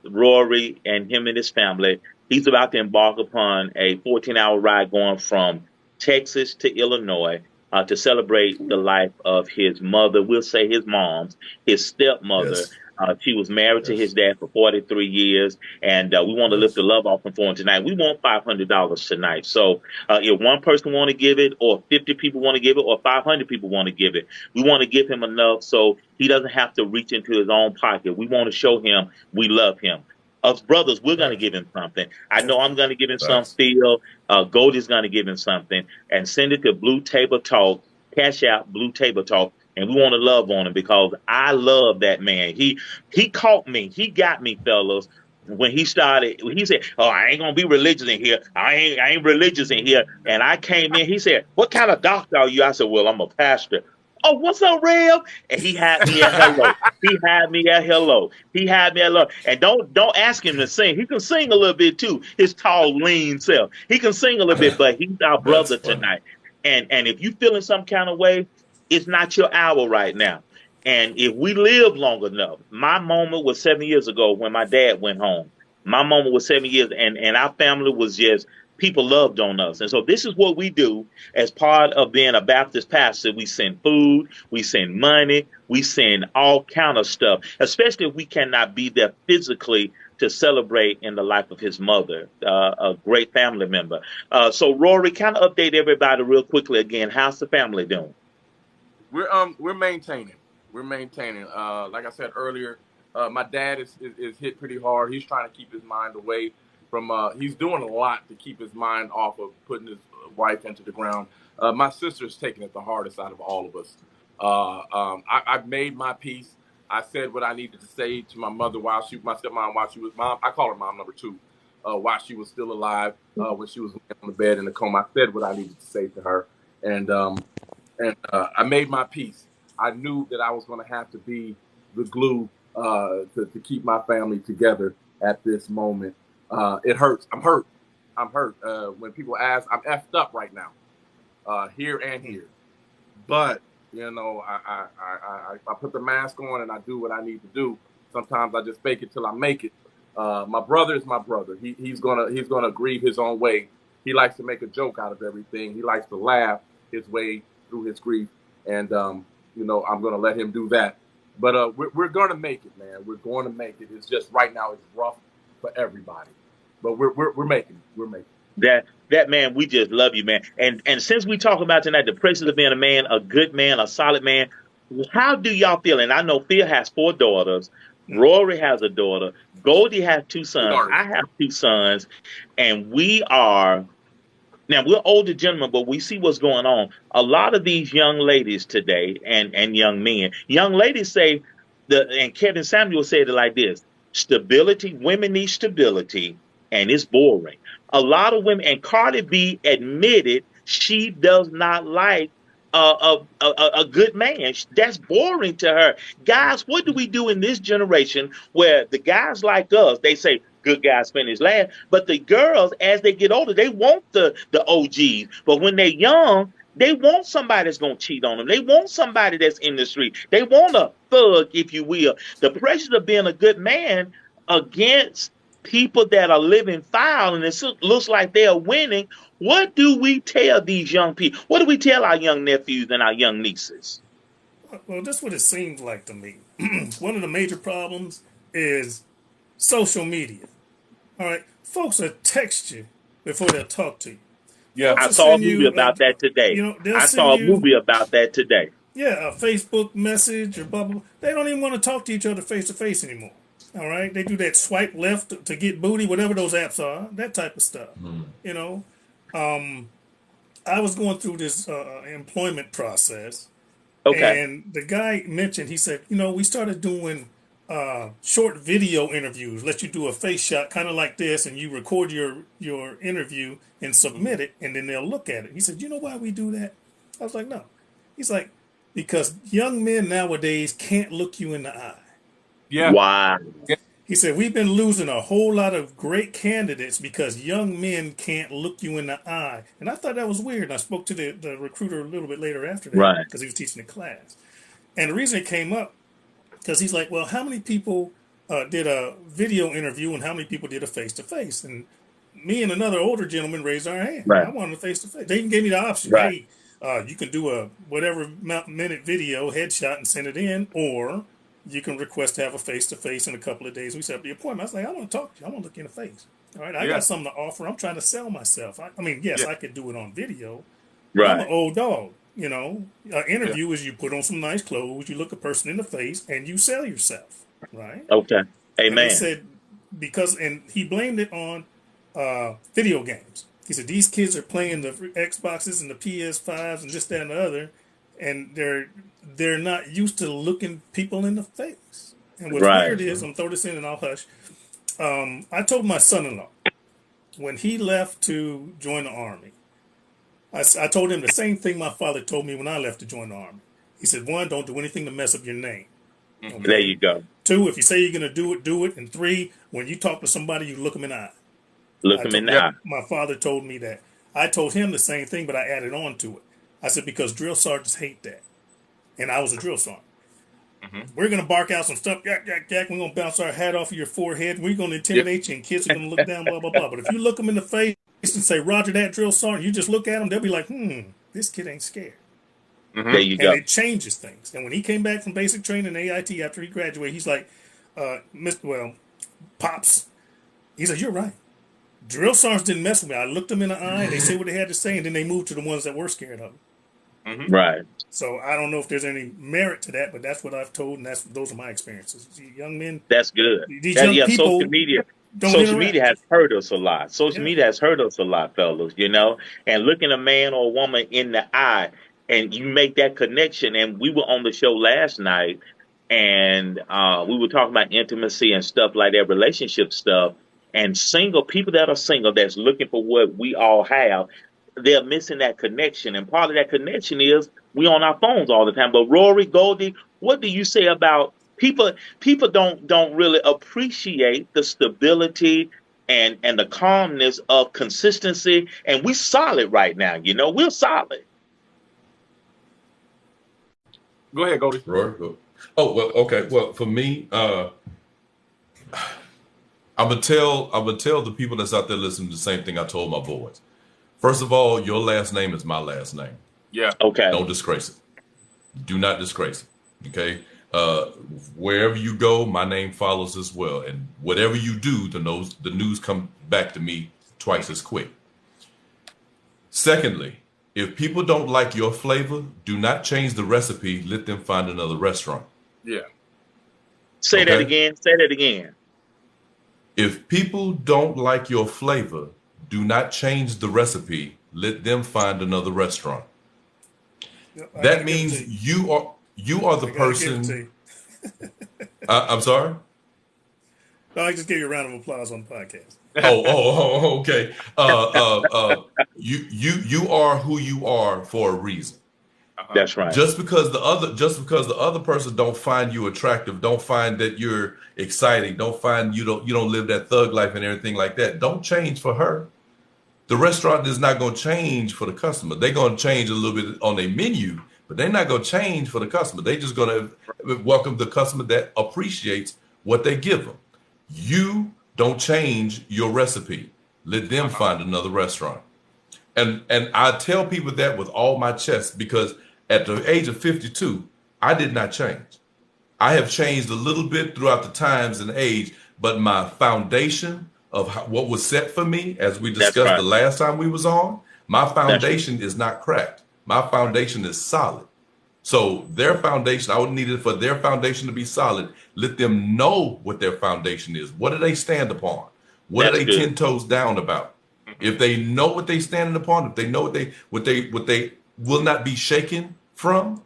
Rory and him and his family. He's about to embark upon a 14-hour ride going from Texas to Illinois to celebrate the life of his mother. We'll say his mom's, his stepmother. yes, She was married to his yes, dad for 43 years, and we want to lift the yes, love offering for him tonight. We want $500 tonight. So if one person want to give it, or 50 people want to give it, or 500 people want to give it, we want to give him enough so he doesn't have to reach into his own pocket. We want to show him we love him. Us brothers, we're going to right, give him something. I know I'm going to give him some. facts. Phil, Goldie's going to give him something, and send it to Blue Table Talk. Cash out Blue Table Talk, and we want to love on him because I love that man. He caught me. He got me, fellas. When he started, he said, "Oh, I ain't gonna be religious in here. I ain't religious in here." And I came in. He said, "What kind of doctor are you?" I said, "Well, I'm a pastor." Oh, what's up, Rev? And he had me at hello. He had me at hello. He had me at hello. And don't ask him to sing. He can sing a little bit too. His tall, lean self. He can sing a little bit, but he's our That's brother funny. tonight. And if you feeling some kind of way, it's not your hour right now. And if we live long enough, my moment was 7 years ago when my dad went home. My moment was 7 years, and our family was just people loved on us. And so this is what we do as part of being a Baptist pastor. We send food, we send money, we send all kind of stuff, especially if we cannot be there physically to celebrate in the life of his mother, a great family member. So Rory, kind of update everybody real quickly again. How's the family doing? We're maintaining. We're maintaining. Like I said earlier, my dad is hit pretty hard. He's trying to keep his mind away from. He's doing a lot to keep his mind off of putting his wife into the ground. My sister's taking it the hardest out of all of us. I've made my peace. I said what I needed to say to my mother my stepmom, while she was mom. I call her mom number two. While she was still alive, when she was on the bed in the coma, I said what I needed to say to her, and I made my peace. I knew that I was going to have to be the glue to keep my family together at this moment. It hurts. I'm hurt. I'm hurt. When people ask, I'm effed up right now, here and here. But I put the mask on and I do what I need to do. Sometimes I just fake it till I make it. My brother is my brother. He's gonna grieve his own way. He likes to make a joke out of everything. He likes to laugh his way through his grief, and I'm gonna let him do that. But we're gonna make it, man. We're going to make it. It's just right now it's rough for everybody, but we're making it. We're making it. That man, we just love you, man. And since we talk about tonight the praises of being a man, a good man, a solid man, how do y'all feel? And I know Phil has 4 daughters. Rory has a daughter. Goldie has 2 sons. Daughters. I have 2 sons, and we are now we're older gentlemen, but we see what's going on. A lot of these young ladies today and young men, young ladies say and Kevin Samuel said it like this: stability, women need stability, and it's boring. A lot of women, and Cardi B admitted she does not like a good man. That's boring to her. Guys, what do we do in this generation where the guys like us, they say, good guys finish last, but the girls, as they get older, they want the OGs. But when they're young, they want somebody that's going to cheat on them. They want somebody that's in the street. They want a thug, if you will. The pressures of being a good man against people that are living foul and it looks like they're winning. What do we tell these young people? What do we tell our young nephews and our young nieces? Well, that's what it seems like to me. One of the major problems is social media. All right, folks will text you before they'll talk to you. Yeah. Folks I will saw a send movie you, about that today. they'll I send saw a you, movie about that today. yeah, a Facebook message or blah, blah, blah. They don't even want to talk to each other face to face anymore. All right, they do that swipe left to get booty, whatever those apps are, that type of stuff. You know, I was going through this employment process, Okay. And the guy mentioned, he said, we started doing short video interviews. Let you do a face shot, kind of like this, and you record your interview and submit it, and then they'll look at it. He said, you know why we do that? I was like, no. He's like, because young men nowadays can't look you in the eye. Yeah. Wow. Yeah. He said, we've been losing a whole lot of great candidates because young men can't look you in the eye. And I thought that was weird. And I spoke to the recruiter a little bit later after that Right. because he was teaching the class. And the reason it came up, because he's like, well, how many people did a video interview and how many people did a face-to-face? And me and another older gentleman raised our hand. Right. I wanted a face-to-face. They even gave me the option, Right. hey, you can do a whatever minute video headshot and send it in, or you can request to have a face-to-face in a couple of days. We set up the appointment. I was like, I want to talk to you. I want to look you in the face. All right, I got something to offer. I'm trying to sell myself. I mean, yes, I could do it on video. But I'm an Right. old dog. An interview is you put on some nice clothes, you look a person in the face, and you sell yourself, right? Okay. And they Amen. said and he blamed it on video games. He said these kids are playing the Xboxes and the PS5s and this, that, and the other, and they're not used to looking people in the face. And what's Right. weird is, I'm throw this in and I'll hush. I told my son-in-law when he left to join the army. I told him the same thing my father told me when I left to join the army. He said, one, don't do anything to mess up your name. Okay? There you go. Two, if you say you're going to do it, do it. And three, when you talk to somebody, you look them in the eye. Look him in the eye. My father told me that. I told him the same thing, but I added on to it. I said, because drill sergeants hate that. And I was a drill sergeant. We're going to bark out some stuff, yak, yak, yak. We're going to bounce our hat off of your forehead. We're going to intimidate you, and kids are going to look down, blah, blah, blah. But if you look them in the face and say, Roger that, drill sergeant, you just look at them, they'll be like, this kid ain't scared. There you go. And it changes things. And when he came back from basic training AIT after he graduated, he's like, Pops, he said, you're right. Drill sergeants didn't mess with me. I looked them in the eye, they said what they had to say, and then they moved to the ones that were scared of him. Right. So I don't know if there's any merit to that, but that's what I've told, and those are my experiences. Young men, That's good. these young people social media has hurt us a lot. Social media has hurt us a lot, fellas, and looking a man or a woman in the eye, and you make that connection. And we were on the show last night, and we were talking about intimacy and stuff like that, relationship stuff, and people that are single, that's looking for what we all have, they're missing that connection. And part of that connection is we on our phones all the time. But Rory, Goldie, what do you say about people don't really appreciate the stability and the calmness of consistency? And we're solid right now, we're solid. Go ahead, Goldie. Rory, go. Oh, well, okay. Well, for me, I'm gonna tell the people that's out there listening the same thing I told my boys. First of all, your last name is my last name. Yeah. Okay. Don't disgrace it. Do not disgrace it. Okay. Wherever you go, my name follows as well. And whatever you do, the news come back to me twice as quick. Secondly, if people don't like your flavor, do not change the recipe. Let them find another restaurant. Yeah. Say that again. If people don't like your flavor, do not change the recipe. Let them find another restaurant. That means you are the person. I'm sorry? No, I just gave you a round of applause on the podcast. Okay. You are who you are for a reason. That's right. Just because the other person don't find you attractive, don't find that you're exciting, don't find you don't live that thug life and everything like that, don't change for her. The restaurant is not going to change for the customer. They're going to change a little bit on their menu, but they're not going to change for the customer. They're just going to welcome the customer that appreciates what they give them. You don't change your recipe. Let them find another restaurant. And I tell people that with all my chest, because at the age of 52, I did not change. I have changed a little bit throughout the times and age, but my foundation of what was set for me, as we discussed the last time we was on, my foundation is not cracked. My foundation is solid. So their foundation, I would need it for their foundation to be solid. Let them know what their foundation is. What do they stand upon? What are they 10 toes down about? If they know what they standing upon, if they know what they will not be shaken from,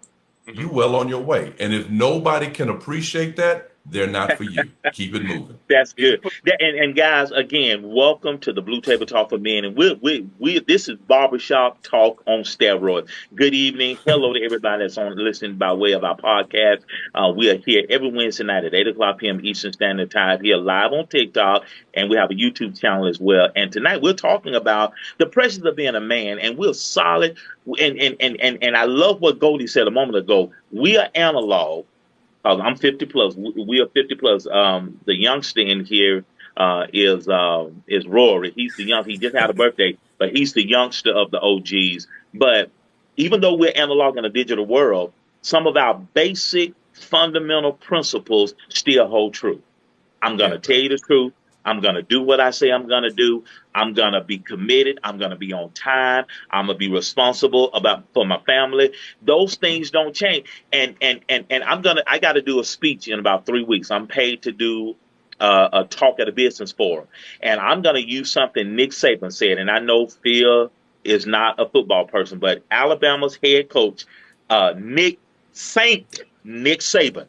you well on your way. And if nobody can appreciate that, they're not for you. Keep it moving. That's good. And guys, again, welcome to the Blue Table Talk for Men. And we this is barbershop talk on steroids. Good evening. Hello to everybody that's on listening by way of our podcast. We are here every Wednesday night at 8 o'clock p.m. Eastern Standard Time here live on TikTok, and we have a YouTube channel as well. And tonight we're talking about the pressures of being a man, and we're solid. And I love what Goldie said a moment ago. We are analog. I'm 50 plus. We are 50 plus. The youngster in here is Rory. He's the young. He just had a birthday, but he's the youngster of the OGs. But even though we're analog in a digital world, some of our basic fundamental principles still hold true. I'm going to tell you the truth. I'm going to do what I say I'm going to do. I'm going to be committed. I'm going to be on time. I'm going to be responsible for my family. Those things don't change. And I got to do a speech in about 3 weeks. I'm paid to do a talk at a business forum. And I'm going to use something Nick Saban said. And I know Phil is not a football person, but Alabama's head coach, Nick Saban,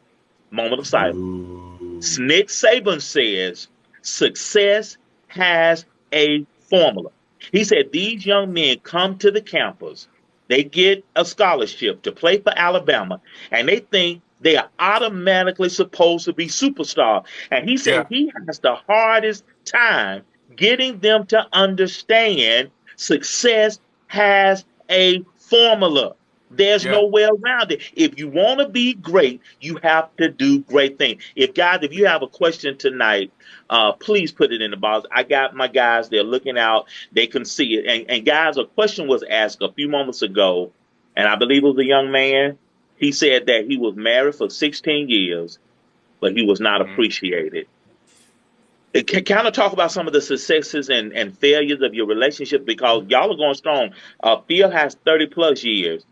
moment of silence. Ooh. Nick Saban says, success has a formula. He said these young men come to the campus, they get a scholarship to play for Alabama, and they think they are automatically supposed to be superstars. And he said he has the hardest time getting them to understand success has a formula. There's no way around it. If you want to be great, you have to do great things. If you have a question tonight, please put it in the box. I got my guys. They're looking out. They can see it. And guys, a question was asked a few moments ago, and I believe it was a young man. He said that he was married for 16 years, but he was not appreciated. It can kind of talk about some of the successes and failures of your relationship, because y'all are going strong. Phil has 30 plus years.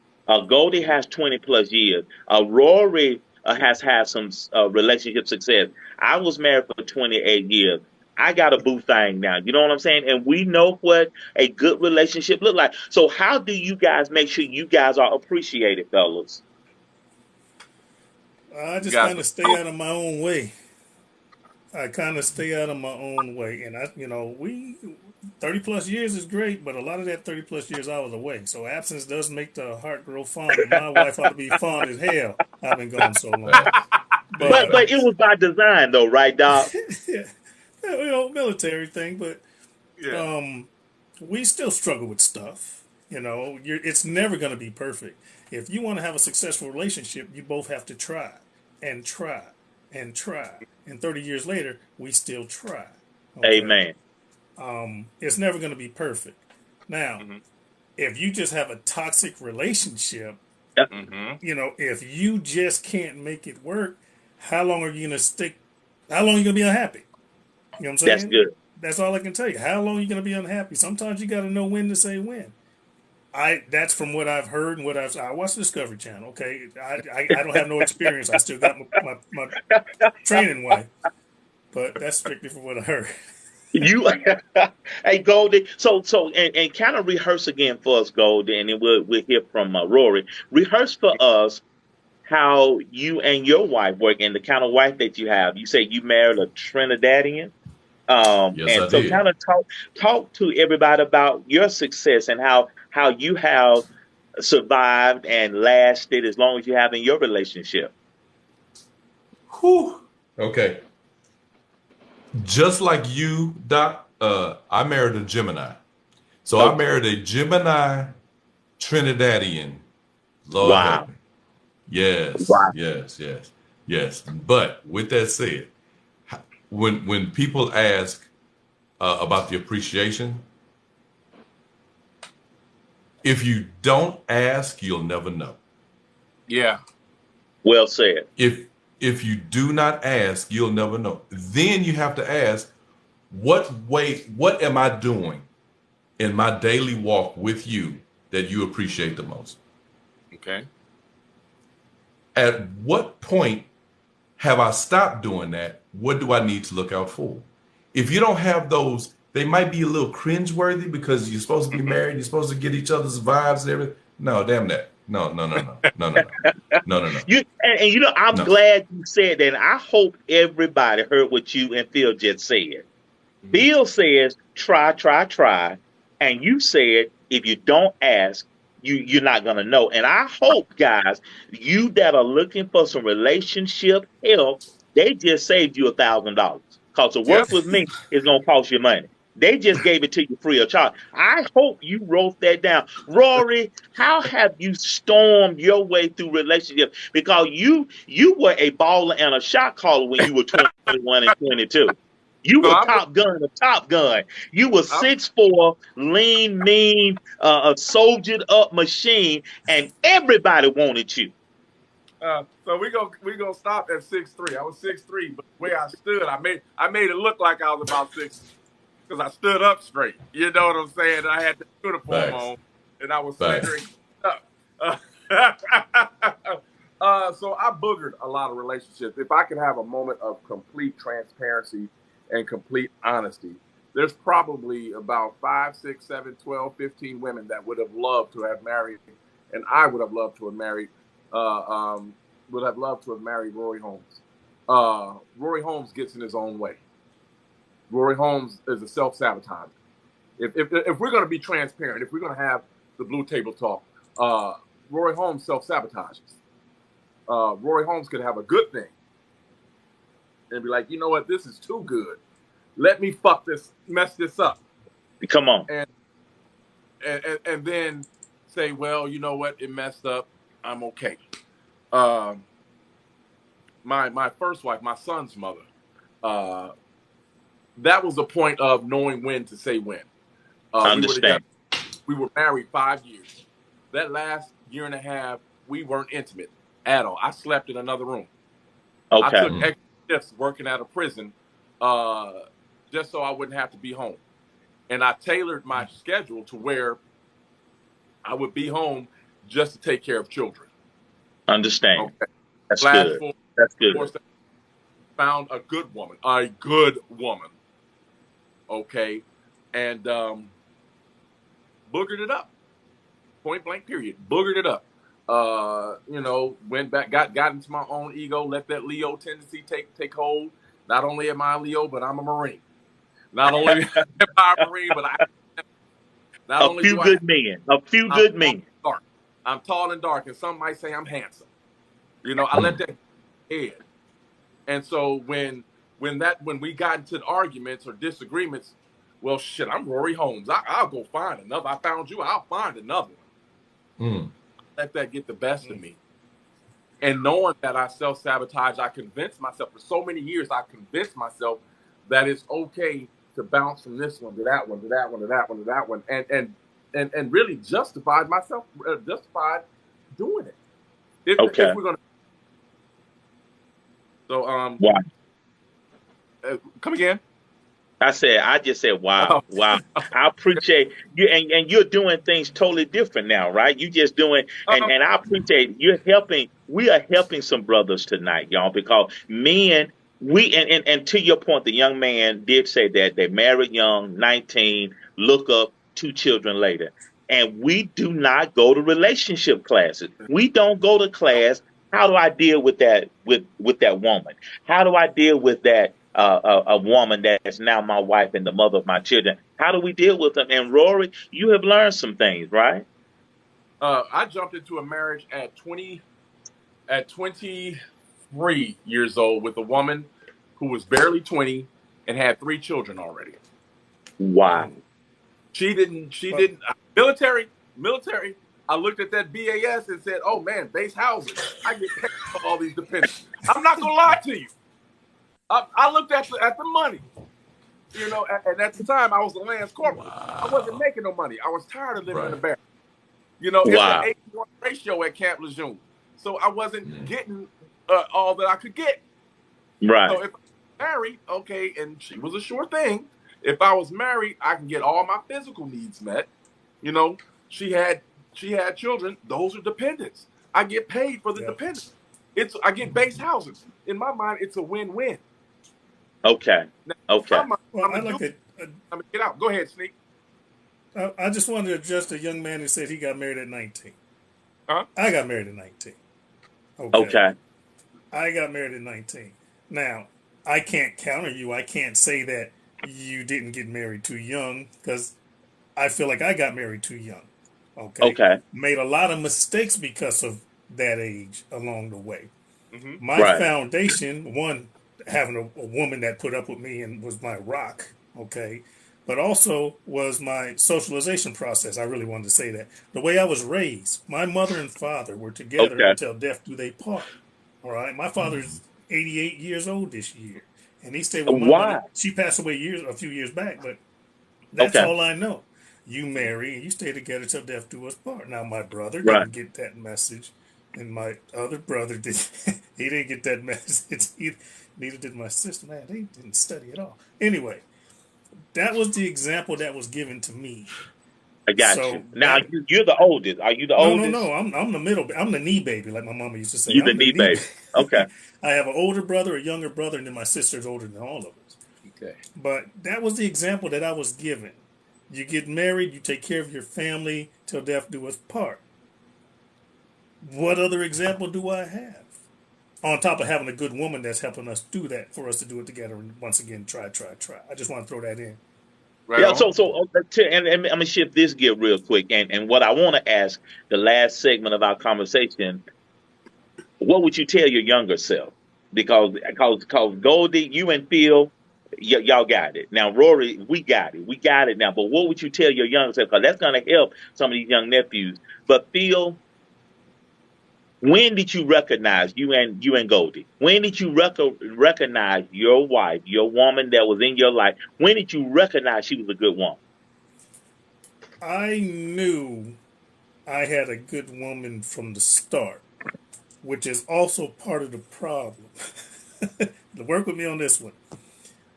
Goldie has 20 plus years. Rory has had some relationship success. I was married for 28 years. I got a boo thing now. You know what I'm saying? And we know what a good relationship look like. So how do you guys make sure you guys are appreciated, fellas? I just kind of stay out of my own way. And we 30 plus years is great, but a lot of that 30 plus years I was away. So absence does make the heart grow fond. And my wife ought to be fond as hell. I've been gone so long. But it was by design, though, right, Doc? Yeah, military thing. But we still struggle with stuff. It's never going to be perfect. If you want to have a successful relationship, you both have to try and try and try. And 30 years later, we still try. Okay? Amen. It's never going to be perfect. Now, if you just have a toxic relationship, if you just can't make it work, how long are you going to stick? How long are you going to be unhappy? You know what I'm saying? That's good. That's all I can tell you. How long are you going to be unhappy? Sometimes you got to know when to say when. That's from what I've heard and I watch the Discovery Channel. Okay, I don't have no experience. I still got my training wife, but that's strictly from what I heard. Hey Goldie, so and kind of rehearse again for us, Goldie, and then we'll hear from Rory. Rehearse for us how you and your wife work and the kind of wife that you have. You say you married a Trinidadian. Yes, and so did. Kind of talk to everybody about your success and how you have survived and lasted as long as you have in your relationship. Whew. Okay. Just like you, Doc, I married a Gemini. So I married a Gemini Trinidadian. Lord help me. Yes, Wow. yes. But with that said, when people ask about the appreciation, if you don't ask, you'll never know. Yeah. Well said. If you do not ask, you'll never know. Then you have to ask, what am I doing in my daily walk with you that you appreciate the most? Okay. At what point have I stopped doing that? What do I need to look out for? If you don't have those, they might be a little cringeworthy because you're supposed to be married. You're supposed to get each other's vibes and everything. No, damn that. No, no, no, no, no, no, no, no, no, no. I'm No. glad you said that. And I hope everybody heard what you and Phil just said. Mhm. Phil says, try, try, try. And you said, if you don't ask, you're not gonna know. And I hope, guys, you that are looking for some relationship help, they just saved you $1,000. Cause to work Yep. with me is gonna cost you money. They just gave it to you free of charge. I hope you wrote that down. Rory, how have you stormed your way through relationship? Because you were a baller and a shot caller when you were 21 and 22. You So were Top Gun, the Top Gun. You were I'm 6'4", lean, mean, a soldiered up machine, and everybody wanted you. so we gonna stop at 6'3". I was 6'3", but the way I stood, I made it look like I was about 6 because I stood up straight. You know what I'm saying? And I had the uniform Facts. on, and I was Facts. slender and up. So I boogered a lot of relationships. If I could have a moment of complete transparency and complete honesty, there's probably about 5, 6, 7, 12, 15 women that would have loved to have married, and I would have loved to have married, Rory Holmes. Rory Holmes gets in his own way. Rory Holmes is a self-sabotager. If we're going to be transparent, if we're going to have the blue table talk, Rory Holmes self-sabotages. Rory Holmes could have a good thing and be like, you know what, this is too good. Let me mess this up. Come on. And then say, well, you know what, it messed up. I'm okay. My first wife, my son's mother, that was the point of knowing when to say when. We were together. Understand. We were married 5 years. That last year and a half, we weren't intimate at all. I slept in another room. I Okay. took extra shifts working at a prison just so I wouldn't have to be home. And I tailored my schedule to where I would be home just to take care of children. Understand. Okay. That's Flash good. forward, That's good. found a good woman. A good woman. Okay. And boogered it up. Point blank period. Boogered it up. Went back, got into my own ego, let that Leo tendency take hold. Not only am I a Leo, but I'm a Marine. Not only am I a Marine, but not A only few do I have, good men. A few I'm good tall men. and dark. I'm tall and dark, and some might say I'm handsome. I let that head. And so when we got into arguments or disagreements, well, shit, I'm Rory Holmes. I'll go find another. I found you. I'll find another one. Mm. Let that get the best of me. And knowing that I self-sabotage, I convinced myself for so many years, I convinced myself that it's okay to bounce from this one to that one to that one to that one to that one, and really justified doing it. Okay. If we're gonna, so Wow. come again. I just said, wow, Oh, wow. I appreciate you, and you're doing things totally different now, right? You just doing, and I appreciate you're helping. We are helping some brothers tonight, y'all, because men, and to your point, the young man did say that they married young, 19, look up 2 children later, and we do not go to relationship classes. We don't go to class. How do I deal with that with that woman? How do I deal with that a woman that is now my wife and the mother of my children? How do we deal with them? And Rory, you have learned some things, right? I jumped into a marriage at 23 years old with a woman who was barely 20 and had 3 children already. Wow. She didn't military. I looked at that BAS and said, oh man, base housing. I get paid for all these dependents. I'm not gonna lie to you. I looked at the money, and at the time I was a Lance Corporal. I wasn't making no money. I was tired of living in Right. the barracks. It's an Wow. 8-1 ratio at Camp Lejeune. So I wasn't getting all that I could get. Right. So if I was married, okay, and she was a sure thing. If I was married, I can get all my physical needs met. She had children. Those are dependents. I get paid for the Yeah. dependents. I get base housing. In my mind, it's a win-win. Okay. Now, Okay. Well, I like it. I'm gonna get out. Go ahead, Sneak. I just wanted to address the young man who said he got married at 19. I got married at 19. Okay. I got married at 19. Now, I can't counter you. I can't say that you didn't get married too young because I feel like I got married too young. Okay. Okay. Made a lot of mistakes because of that age along the way. My Right. foundation, one, having a woman that put up with me and was my rock, okay, but also was my socialization process. I really wanted to say that. The way I was raised, my mother and father were together Okay. until death do they part. All right. My father's 88 years old this year, and he stayed with my mother. Why? She passed away a few years back, but that's Okay. all I know. You marry and you stay together till death do us part. Now, my brother Right. didn't get that message, and my other brother did. He didn't get that message. Neither did my sister. Man, they didn't study at all. Anyway, that was the example that was given to me. I got So you. Now that you're the oldest. Are you the no. oldest? I'm the middle. I'm the knee baby, like my mama used to say. You the I'm the knee knee. baby. Okay. I have an older brother, a younger brother, and then my sister's older than all of us. Okay. But that was the example that I was given. You get married, you take care of your family till death do us part. What other example do I have? On top of having a good woman that's helping us do that, for us to do it together and once again try. I just want to throw that in. Right Yeah. on. And I'm gonna shift this gear real quick. And what I want to ask the last segment of our conversation, what would you tell your younger self? Because Goldie, you and Phil, y'all got it. Now Rory, we got it. We got it now. But what would you tell your younger self? Because that's gonna help some of these young nephews. But Phil, when did you recognize you and Goldie? When did you recognize your wife, your woman that was in your life? When did you recognize she was a good woman? I knew I had a good woman from the start, which is also part of the problem. Work with me on this one.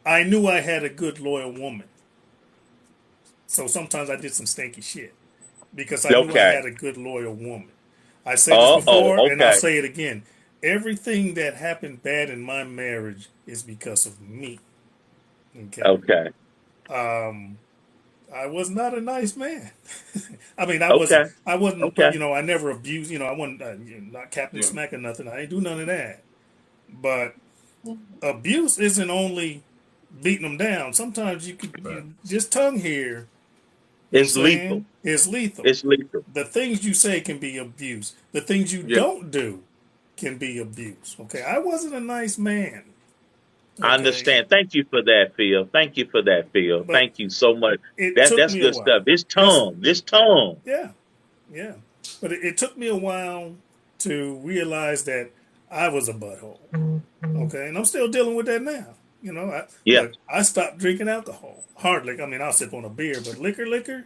I knew I had a good, loyal woman. So sometimes I did some stinky shit because I knew I Okay. had a good, loyal woman. I said this Oh, before and I'll okay. say it again. Everything that happened bad in my marriage is because of me. Okay. Okay. I was not a nice man. I mean, Okay. I wasn't, Okay. I never abused, I wasn't not Captain Yeah. Smack or nothing. I didn't do none of that. But abuse isn't only beating them down. Sometimes just tongue here, you know what I'm It's lethal. saying, is lethal. It's lethal. The things you say can be abuse. The things you Yeah. don't do can be abuse. Okay, I wasn't a nice man. I Okay, understand. Thank you for that, Phil. Thank you for that, Phil. but Thank you so much. it That took that's me a good while. stuff. This That's tongue. This tongue. yeah, yeah. But it took me a while to realize that I was a butthole. Okay, and I'm still dealing with that now. Yeah. I stopped drinking alcohol. Hardly. I mean, I'll sip on a beer, but liquor.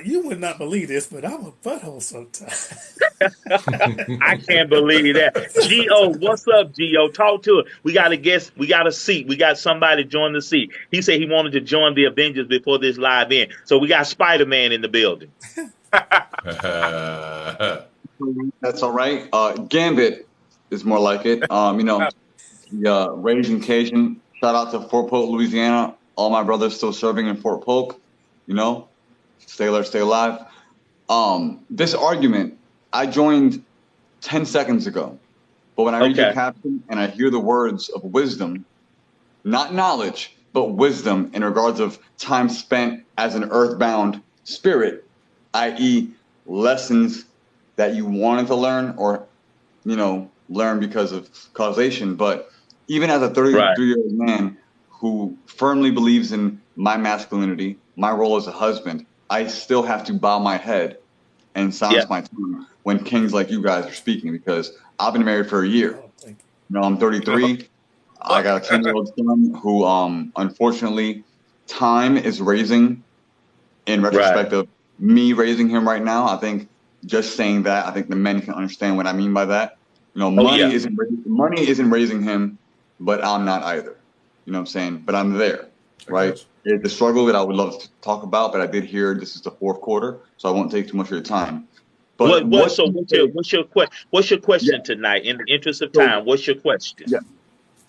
You would not believe this, but I'm a butthole sometimes. I can't believe that. Gio, what's up, Gio? Talk to it. We got a guest. We got a seat. We got somebody to join the seat. He said he wanted to join the Avengers before this live in. So we got Spider-Man in the building. That's all right. Gambit is more like it. The Raging Cajun. Shout out to Fort Polk, Louisiana. All my brothers still serving in Fort Polk. Stay alert, stay alive. This argument, I joined 10 seconds ago. But when I read your Okay. caption and I hear the words of wisdom, not knowledge, but wisdom in regards of time spent as an earthbound spirit, i.e., lessons that you wanted to learn or, learn because of causation. But even as a Right. 33-year-old man who firmly believes in my masculinity, my role as a husband, I still have to bow my head and silence Yeah. my tongue when kings like you guys are speaking because I've been married for a year. Oh, thank I'm 33. I got a 10-year-old son who, unfortunately, time is raising in retrospect of me raising him right now. I think just saying that, I think the men can understand what I mean by that. Money yeah. isn't raising him, but I'm not either. You know what I'm saying? But I'm there, right? It's the struggle that I would love to talk about, but I did hear this is the fourth quarter, so I won't take too much of your time. But So what's your question tonight? In the interest of So time, what's your question? yeah.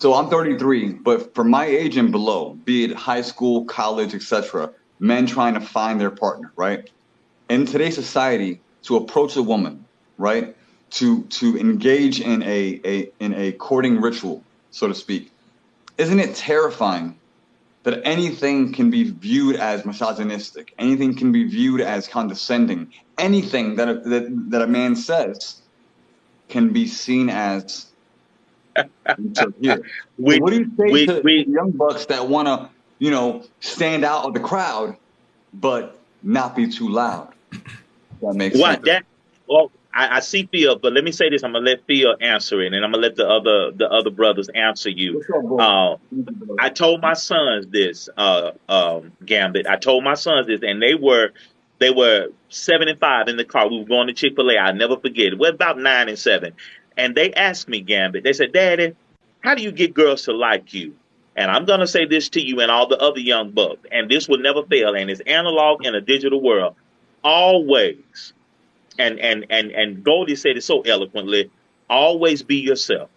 So I'm 33, but for my age and below, be it high school, college, etc., men trying to find their partner, right? In today's society, to approach a woman, right, to engage in a courting ritual, so to speak, isn't it terrifying that anything can be viewed as misogynistic, anything can be viewed as condescending, anything that a man says can be seen as here. So what do you say to we young bucks that want to, stand out of the crowd, but not be too loud? That makes what sense. that? Well, I see Phil, but let me say this: I'm gonna let Phil answer it, and I'm gonna let the other brothers answer you. What's up, bro? I told my sons this, Gambit. I told my sons this, and they were 7 and 5 in the car. We were going to Chick-fil-A. I'll never forget it. We're about 9 and 7. And they asked me, Gambit, they said, Daddy, how do you get girls to like you? And I'm gonna say this to you and all the other young bucks, and this will never fail, and it's analog in a digital world. Always, and Goldie said it so eloquently, always be yourself.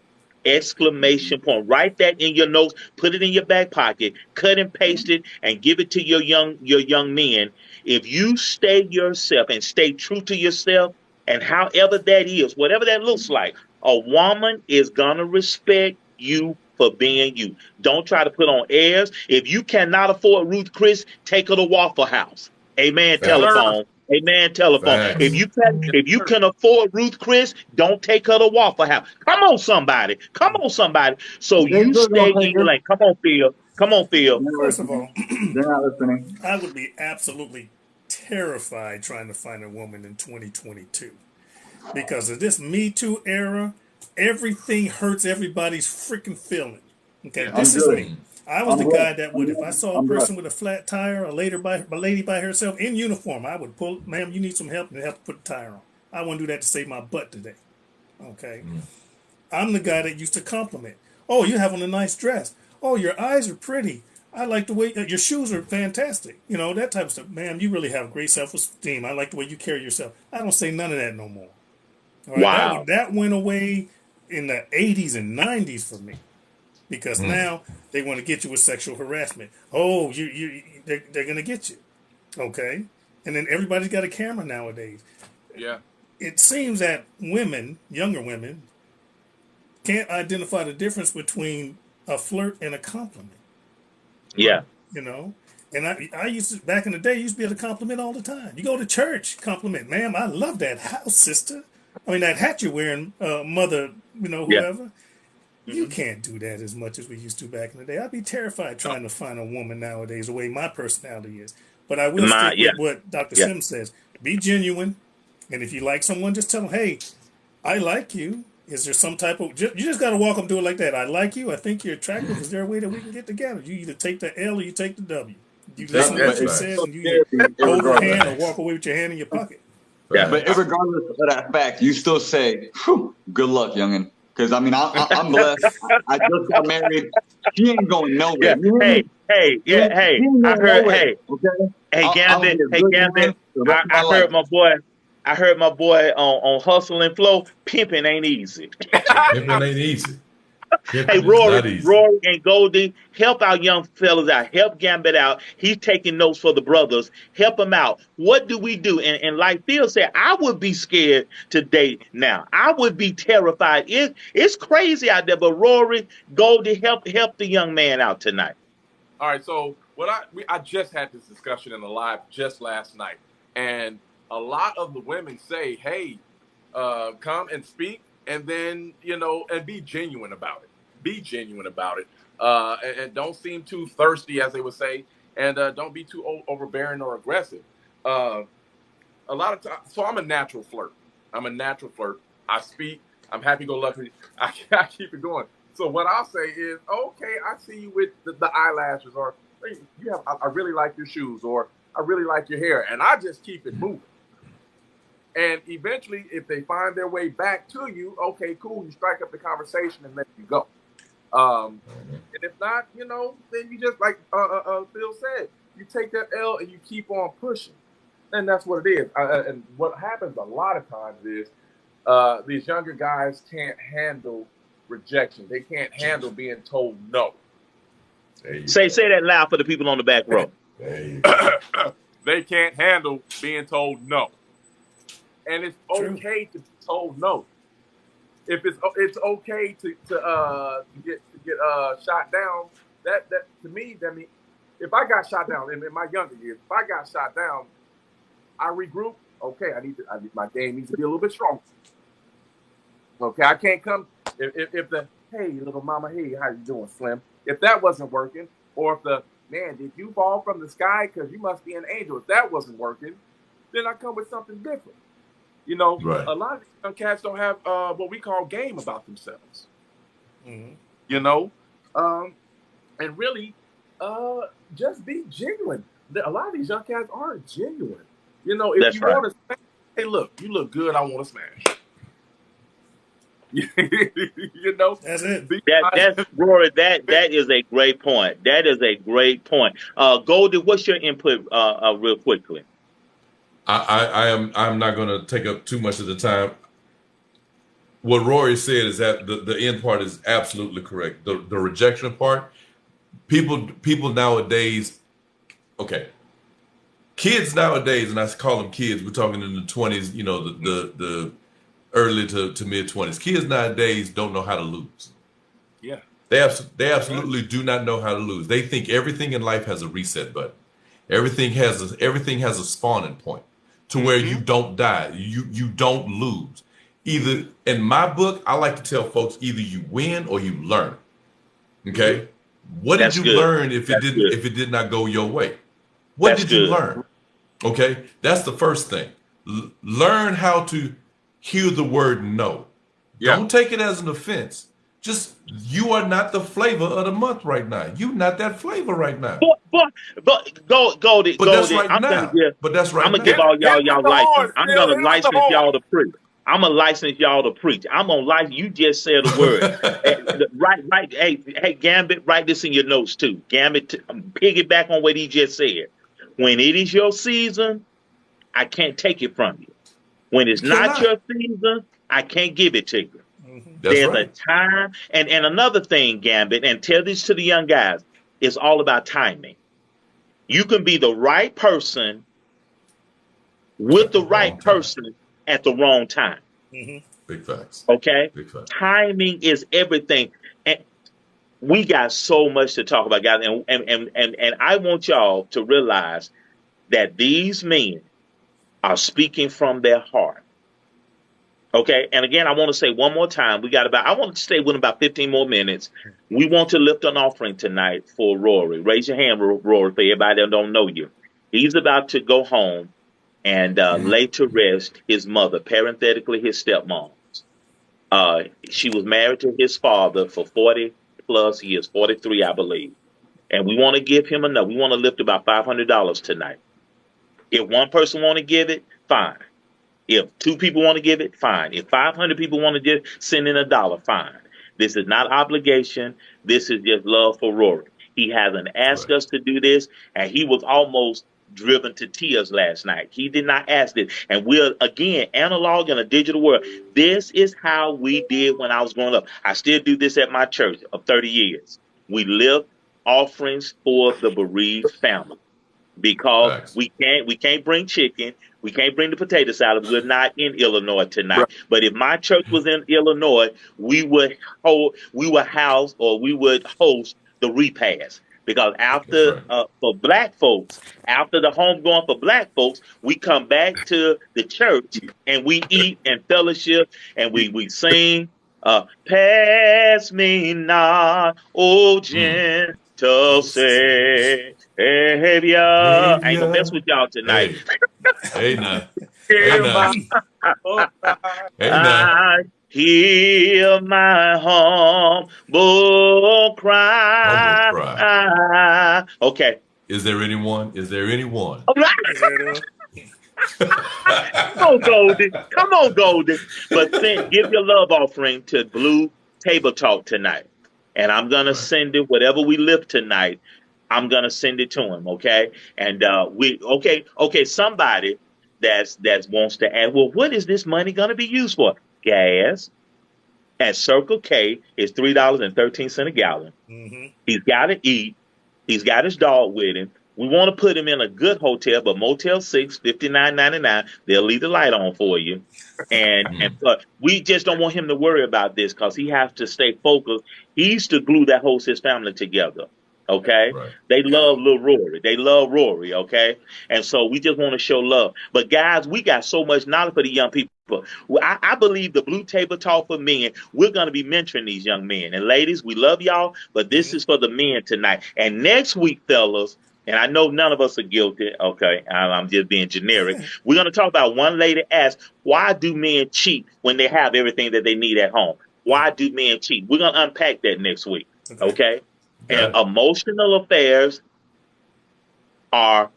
Exclamation point. Write that in your notes, put it in your back pocket, cut and paste it, and give it to your young men. If you stay yourself and stay true to yourself, and however that is, whatever that looks like, a woman is gonna respect you for being you. Don't try to put on airs. If you cannot afford Ruth Chris, take her to Waffle House. Amen. Facts. Telephone. Amen. Telephone. Facts. If you can afford Ruth Chris, don't take her to Waffle House. Come on, somebody. Come on, somebody. So They you still stay gonna in take your her. lane. Come on, Phil. Come on, Phil. First of all, They're not listening. I would be absolutely terrified trying to find a woman in 2022 because of this Me Too era. Everything hurts everybody's freaking feeling. Okay, this is me. I was the guy that would, if I saw a person with a flat tire, a lady by herself in uniform, I would pull, ma'am, you need some help, and help put the tire on. I wouldn't do that to save my butt today. Okay, I'm the guy that used to compliment. Oh, you have on a nice dress. Oh, your eyes are pretty. I like the way your shoes are fantastic. You know, that type of stuff. Ma'am, you really have great self-esteem. I like the way you carry yourself. I don't say none of that no more. All right, Wow. that went away in the 80s and 90s for me. Because now they want to get you with sexual harassment. Oh, they're going to get you. Okay? And then everybody's got a camera nowadays. Yeah. It seems that women, younger women, can't identify the difference between a flirt and a compliment. Yeah. You know? And I used to, back in the day, used to be able to compliment all the time. You go to church, compliment, ma'am, I love that house, sister. I mean, that hat you're wearing, mother, whoever. You can't do that as much as we used to back in the day. I'd be terrified trying to find a woman nowadays, the way my personality is. But I will stick with what Dr. Sims says. Be genuine. And if you like someone, just tell them, hey, I like you. Is there some type of... You just got to walk up to it like that. I like you. I think you're attractive. Is there a way that we can get together? You either take the L or you take the W. You listen to what she says and you either hold her hand or walk away with your hand in your pocket. Yeah. But regardless of that fact, you still say, good luck, youngin'. Because, I mean, I'm blessed. I just got married. She ain't going nowhere. Yeah. Hey. I heard. Nowhere, okay? Hey, Gambit. Man, I heard my boy. I heard my boy on Hustle and Flow. Pimping ain't easy. Pimping ain't easy. Hey, Rory and Goldie, help our young fellas out. Help Gambit out. He's taking notes for the brothers. Help him out. What do we do? And like Phil said, I would be scared to date now. I would be terrified. It's crazy out there. But Rory, Goldie, help the young man out tonight. All right. So I just had this discussion in the live just last night, and a lot of the women say, "Hey, come and speak." And then, and be genuine about it. Be genuine about it. And don't seem too thirsty, as they would say. And don't be too overbearing or aggressive. A lot of times, so I'm a natural flirt. I speak. I'm happy-go-lucky. I keep it going. So what I'll say is, okay, I see you with the eyelashes, or hey, I really like your shoes, or I really like your hair. And I just keep it moving. And eventually, if they find their way back to you, okay, cool, you strike up the conversation and let you go. And if not, then you just, like Phil said, you take that L and you keep on pushing. And that's what it is. And what happens a lot of times is these younger guys can't handle rejection. They can't handle being told no. Say that loud for the people on the back row. They can't handle being told no. and it's True. okay to be told no. If it's okay to get shot down, that to me, that means if I got shot down in my younger years, if I got shot down, I regroup. Okay, my game needs to be a little bit stronger. Okay, I can't come if the hey little mama, hey, how you doing, Slim? If that wasn't working, or if the man, did you fall from the sky because you must be an angel? If that wasn't working, then I come with something different. You know, Right. a lot of these young cats don't have what we call game about themselves. Mm-hmm. You know, and really, just be genuine. A lot of these young cats aren't genuine. You know, if That's you right. want to smash, hey, look, you look good. I want to smash. You know, That's it. That's Rory. That is a great point. That is a great point. Goldie, what's your input? Real quickly. I'm not going to take up too much of the time. What Rory said is that the end part is absolutely correct. The rejection part, people nowadays, okay, kids nowadays, and I call them kids. We're talking in the 20s, you know, the early to mid 20s. Kids nowadays don't know how to lose. Yeah, they absolutely do not know how to lose. They think everything in life has a reset button. Everything has a spawning point to where you don't die. You don't lose. Either in my book, I like to tell folks either you win or you learn. Okay, what did That's you good. learn if That's good. it did not go your way? What That's did you good. learn? Okay, that's the first thing. Learn how to hear the word no. Yeah. Don't take it as an offense. Just you are not the flavor of the month right now. You're not that flavor right now. But Goldie, But that's right I'm now. But that's right gonna give now. all y'all Hit the license. horn, I'm Phil. gonna Hit him with the license horn. y'all to preach. I'm gonna license y'all to preach. I'm gonna license. You just said a word. Right. Hey, Gambit, write this in your notes too. Gambit, piggyback on what he just said. When it is your season, I can't take it from you. When it's You not cannot. your season, I can't give it to you. Mm-hmm. That's There's a right. time, and another thing, Gambit, and tell this to the young guys. It's all about timing. You can be the right person with At the the right wrong time. person at the wrong time. Mm-hmm. Big facts. Okay? Big facts. Timing is everything. And we got so much to talk about, guys. And I want y'all to realize that these men are speaking from their heart. Okay? And again, I want to say one more time, I want to stay with about 15 more minutes. We want to lift an offering tonight for Rory. Raise your hand, Rory, for everybody that don't know you. He's about to go home and lay to rest his mother, parenthetically his stepmom. She was married to his father for 40 plus years, 43, I believe. And we want to give him enough. We want to lift about $500 tonight. If one person want to give it, fine. If two people want to give it, fine. If 500 people want to just send in $1, fine. This is not obligation. This is just love for Rory. He hasn't asked Right. us to do this, and he was almost driven to tears last night. He did not ask this. And we're, again, analog in a digital world. This is how we did when I was growing up. I still do this at my church of 30 years. We lift offerings for the bereaved family because Facts. we can't bring chicken, we can't bring the potato salad. We're not in Illinois tonight. Right. But if my church was in Illinois, we would house or we would host the repast. Because That's after right. for black folks, after the homegoing for black folks, we come back to the church and we eat and fellowship and we sing. Pass me not, oh Mm. gentle Savior. I ain't gonna mess Savior. with y'all tonight. Hey. Hey now. Hey Hear now. my oh, Hey now. I hear my humble Humble cry. cry. Okay. Is there anyone? Is there anyone? Is that Come on, Golden. Come on, Golden. But give your love offering to Blue Table Talk tonight. And I'm going to Right. send it, whatever we live tonight, I'm going to send it to him. Okay. And somebody that's wants to ask, well, what is this money going to be used for? Gas at Circle K is $3.13 a gallon. Mm-hmm. He's got to eat. He's got his dog with him. We want to put him in a good hotel, but Motel 6, $59.99. They'll leave the light on for you. But we just don't want him to worry about this because he has to stay focused. He's the glue that holds his family together. Okay? Right. They love little Rory. They love Rory, okay? And so we just want to show love. But guys, we got so much knowledge for the young people. Well, I believe the Blue Table Talk for Men, we're going to be mentoring these young men. And ladies, we love y'all, but this is for the men tonight. And next week, fellas, and I know none of us are guilty. Okay, I'm just being generic. We're going to talk about one lady asked, why do men cheat when they have everything that they need at home? Why do men cheat? We're going to unpack that next week. Okay? And emotional affairs are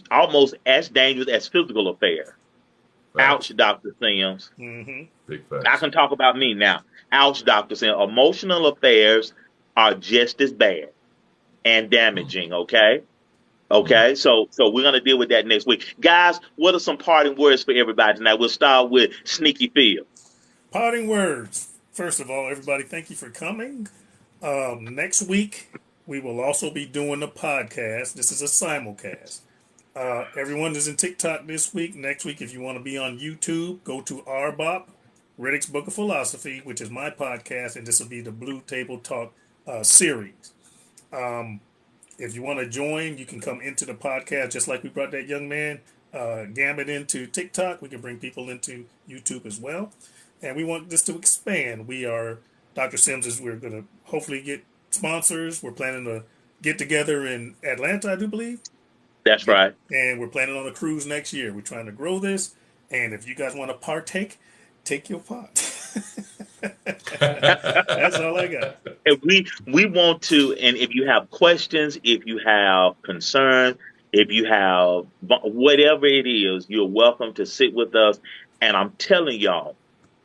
almost as dangerous as physical affairs. Ouch, Dr. Sims. Big facts. I can talk about me now. Ouch, Dr. Sims. Emotional affairs are just as bad and damaging, okay? Okay, so we're going to deal with that next week. Guys, what are some parting words for everybody tonight? We'll start with Sneaky Phil. Parting words. First of all, everybody, thank you for coming. Next week, we will also be doing the podcast. This is a simulcast. Everyone is in TikTok this week. Next week, if you want to be on YouTube, go to RBOP, Riddick's Book of Philosophy, which is my podcast, and this will be the Blue Table Talk series. If you want to join, you can come into the podcast just like we brought that young man Gambit into TikTok. We can bring people into YouTube as well. And we want this to expand. We are, Dr. Sims, we're going to hopefully get sponsors. We're planning to get together in Atlanta, I do believe. That's right. And we're planning on a cruise next year. We're trying to grow this. And if you guys want to partake, take your part. That's all I got. And we want to, and if you have questions, if you have concerns, if you have whatever it is, you're welcome to sit with us. And I'm telling y'all,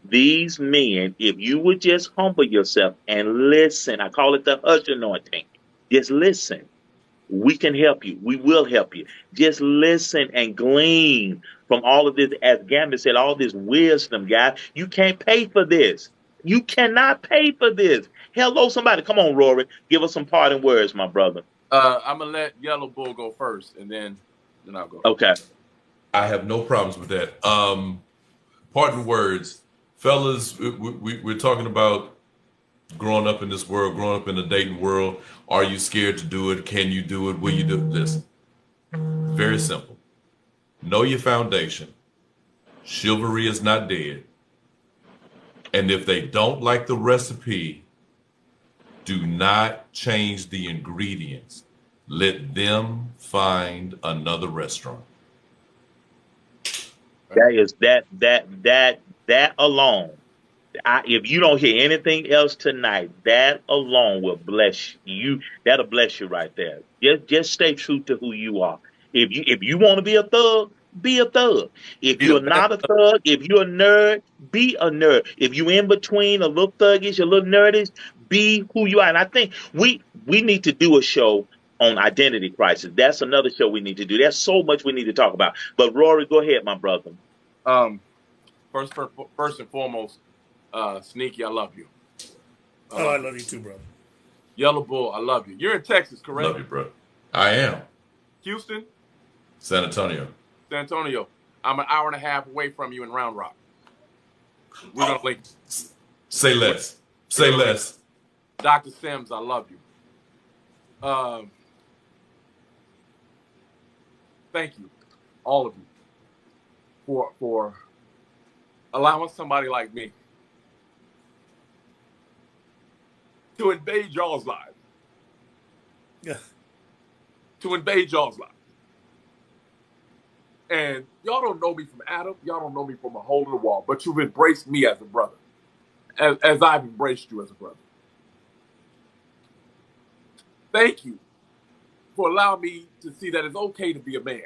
these men, if you would just humble yourself and listen, I call it the hush anointing. Just listen. We can help you. We will help you. Just listen and glean from all of this. As Gambit said, all this wisdom, guys. You can't pay for this. You cannot pay for this. Hello, somebody. Come on, Rory. Give us some parting words, my brother. I'm going to let Yellow Bull go first, and then I'll go. Okay. I have no problems with that. Parting words. Fellas, we're talking about growing up in this world, growing up in the dating world. Are you scared to do it? Can you do it? Will you do it? Listen, very simple. Know your foundation. Chivalry is not dead. And if they don't like the recipe, do not change the ingredients. Let them find another restaurant. That alone. If you don't hear anything else tonight, that alone will bless you. That'll bless you right there. Just stay true to who you are. If you want to be a thug, be a thug. If you're not a thug, if you're a nerd, be a nerd. If you're in between, a little thuggish, a little nerdish, be who you are. And I think we need to do a show on identity crisis. That's another show we need to do. There's so much we need to talk about. But Rory, go ahead, my brother. First and foremost, Sneaky, I love you. I love you too, brother. Yellow Bull, I love you. You're in Texas, correct? Love you, bro. I am. Houston? San Antonio. San Antonio. I'm an hour and a half away from you in Round Rock. We're going to link. Say less. Say less. Dr. Sims, I love you. Thank you, all of you, for allowing somebody like me to invade y'all's lives. Yeah. To invade y'all's lives. And y'all don't know me from Adam. Y'all don't know me from a hole in the wall. But you've embraced me as a brother. As I've embraced you as a brother. Thank you for allowing me to see that it's okay to be a man.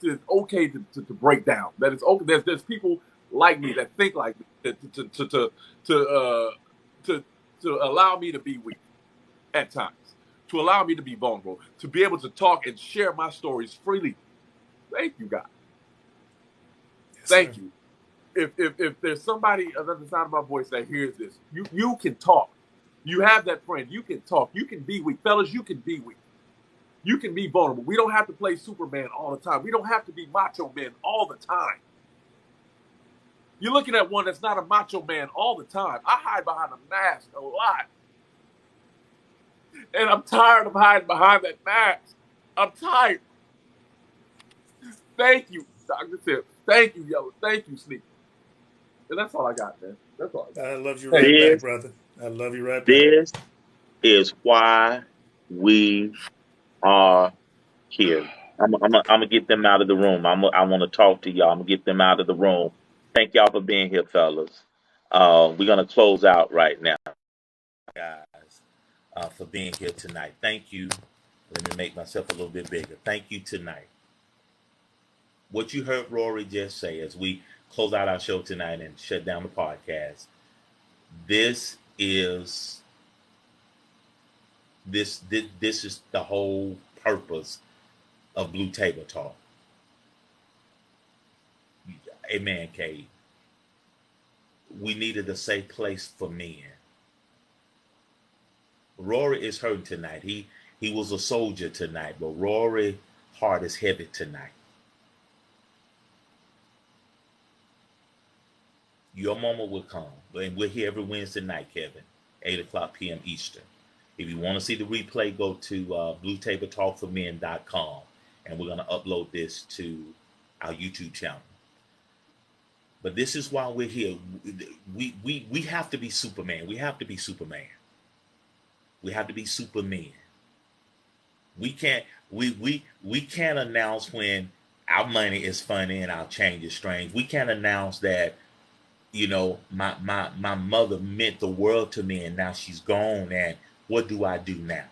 It's okay to break down. That it's okay. There's people like me that think like me, to allow me to be weak at times, to allow me to be vulnerable, to be able to talk and share my stories freely. Thank you, God. Yes, Thank sir. you. If there's somebody at the sound of my voice that hears this, you can talk. You have that friend. You can talk. You can be weak. Fellas, you can be weak. You can be vulnerable. We don't have to play Superman all the time. We don't have to be macho men all the time. You're looking at one that's not a macho man all the time. I hide behind a mask a lot. And I'm tired of hiding behind that mask. I'm tired. Thank you, Dr. Tip. Thank you, Yellow. Thank you, Sneak. And that's all I got, man. That's all I got. I love you right back, brother. I love you right back. This is why we are here. I'm gonna get them out of the room. I want to talk to y'all. I'm gonna get them out of the room. Thank y'all for being here, fellas. We're gonna close out right now, guys, for being here tonight. Thank you. Let me make myself a little bit bigger. Thank you tonight. What you heard Rory just say as we close out our show tonight and shut down the podcast. This is this is the whole purpose of Blue Table Talk. Amen, Kate. We needed a safe place for men. Rory is hurting tonight. He was a soldier tonight, but Rory's heart is heavy tonight. Your moment will come. And we're here every Wednesday night, Kevin, 8 o'clock p.m. Eastern. If you want to see the replay, go to bluetabletalkformen.com, and we're going to upload this to our YouTube channel. But this is why we're here. We have to be Superman. We have to be Superman. We have to be Supermen. We can't announce when our money is funny and our change is strange. We can't announce that, you know, my mother meant the world to me and now she's gone, and what do I do now?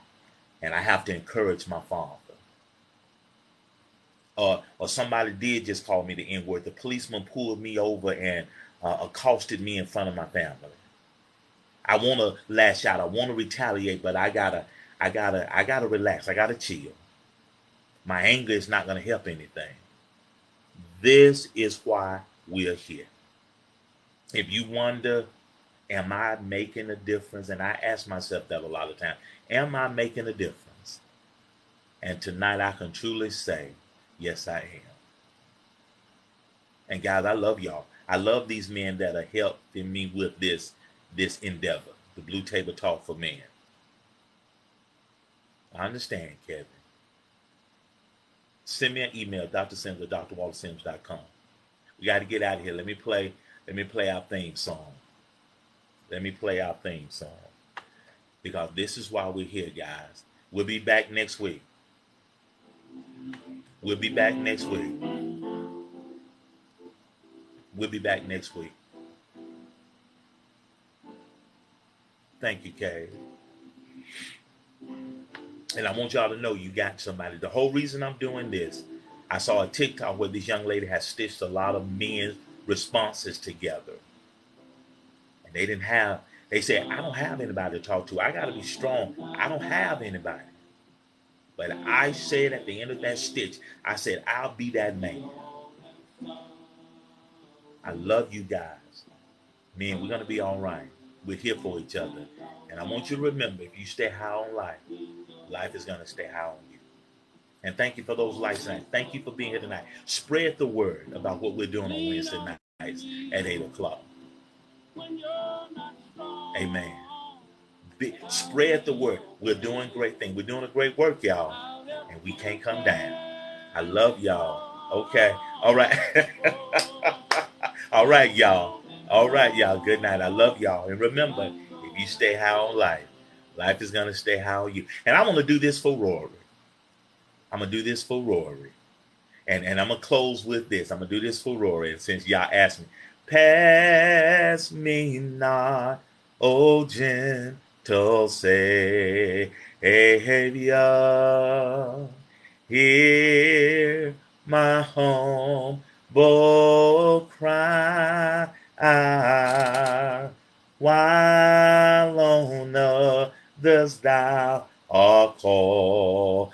And I have to encourage my father. Or somebody did just call me the N-word. The policeman pulled me over and accosted me in front of my family. I want to lash out. I want to retaliate, but I gotta relax. I gotta chill. My anger is not going to help anything. This is why we're here. If you wonder, am I making a difference? And I ask myself that a lot of times. Am I making a difference? And tonight I can truly say, yes, I am. And guys, I love y'all. I love these men that are helping me with this endeavor, the Blue Table Talk for Men. I understand, Kevin. Send me an email, drsims at drwaltersims.com. We got to get out of here. Let me play our theme song. Because this is why we're here, guys. We'll be back next week. Thank you, Kay. And I want y'all to know you got somebody. The whole reason I'm doing this, I saw a TikTok where this young lady has stitched a lot of men's responses together. And they said, I don't have anybody to talk to. I got to be strong. I don't have anybody. But I said at the end of that stitch, I said, I'll be that man. I love you guys. Man, we're going to be all right. We're here for each other. And I want you to remember, if you stay high on life, life is going to stay high on you. And thank you for those likes tonight. Thank you for being here tonight. Spread the word about what we're doing on Wednesday nights at 8 o'clock. Amen. Spread the word. We're doing great things. We're doing a great work, y'all. And we can't come down. I love y'all. Okay. All right. All right, y'all. Good night. I love y'all. And remember, if you stay high on life, life is going to stay high on you. And I'm going to do this for Rory. And I'm going to close with this. I'm going to do this for Rory. And since y'all asked me, pass me not, oh gentle Savior, hear my humble cry, while on others thou art calling.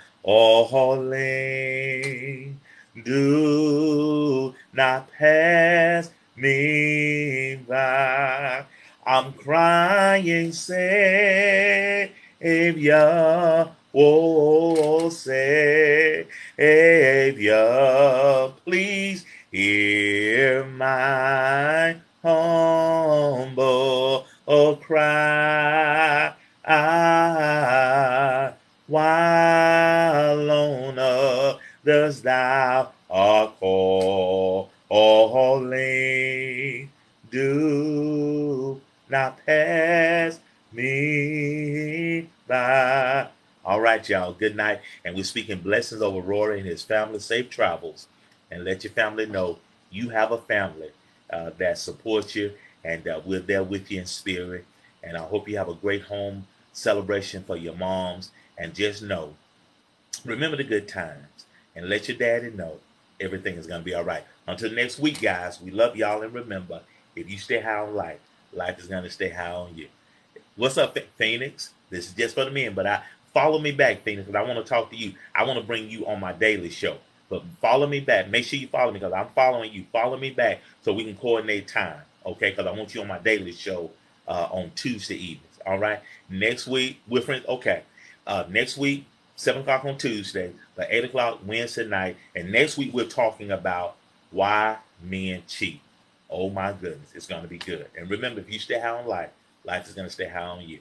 Do not pass me by. I'm crying, Savior, Oh, Savior, please hear my humble cry. While on others thou art calling, do not pass me by. All right, y'all. Good night. And we're speaking blessings over Rory and his family. Safe travels. And let your family know you have a family that supports you, and we're there with you in spirit. And I hope you have a great home celebration for your moms. And just know, remember the good times, and let your daddy know everything is going to be all right. Until next week, guys, we love y'all. And remember, if you stay high on life, life is going to stay high on you. What's up, Phoenix? This is just for the men, but I follow me back, Phoenix, because I want to talk to you. I want to bring you on my daily show. But follow me back. Make sure you follow me because I'm following you. Follow me back so we can coordinate time, okay? Because I want you on my daily show on Tuesday evenings, all right? Next week, we're friends. Okay. Next week, 7 o'clock on Tuesday, but 8 o'clock Wednesday night. And next week, we're talking about why men cheat. Oh, my goodness. It's going to be good. And remember, if you stay high on life, life is going to stay high on you.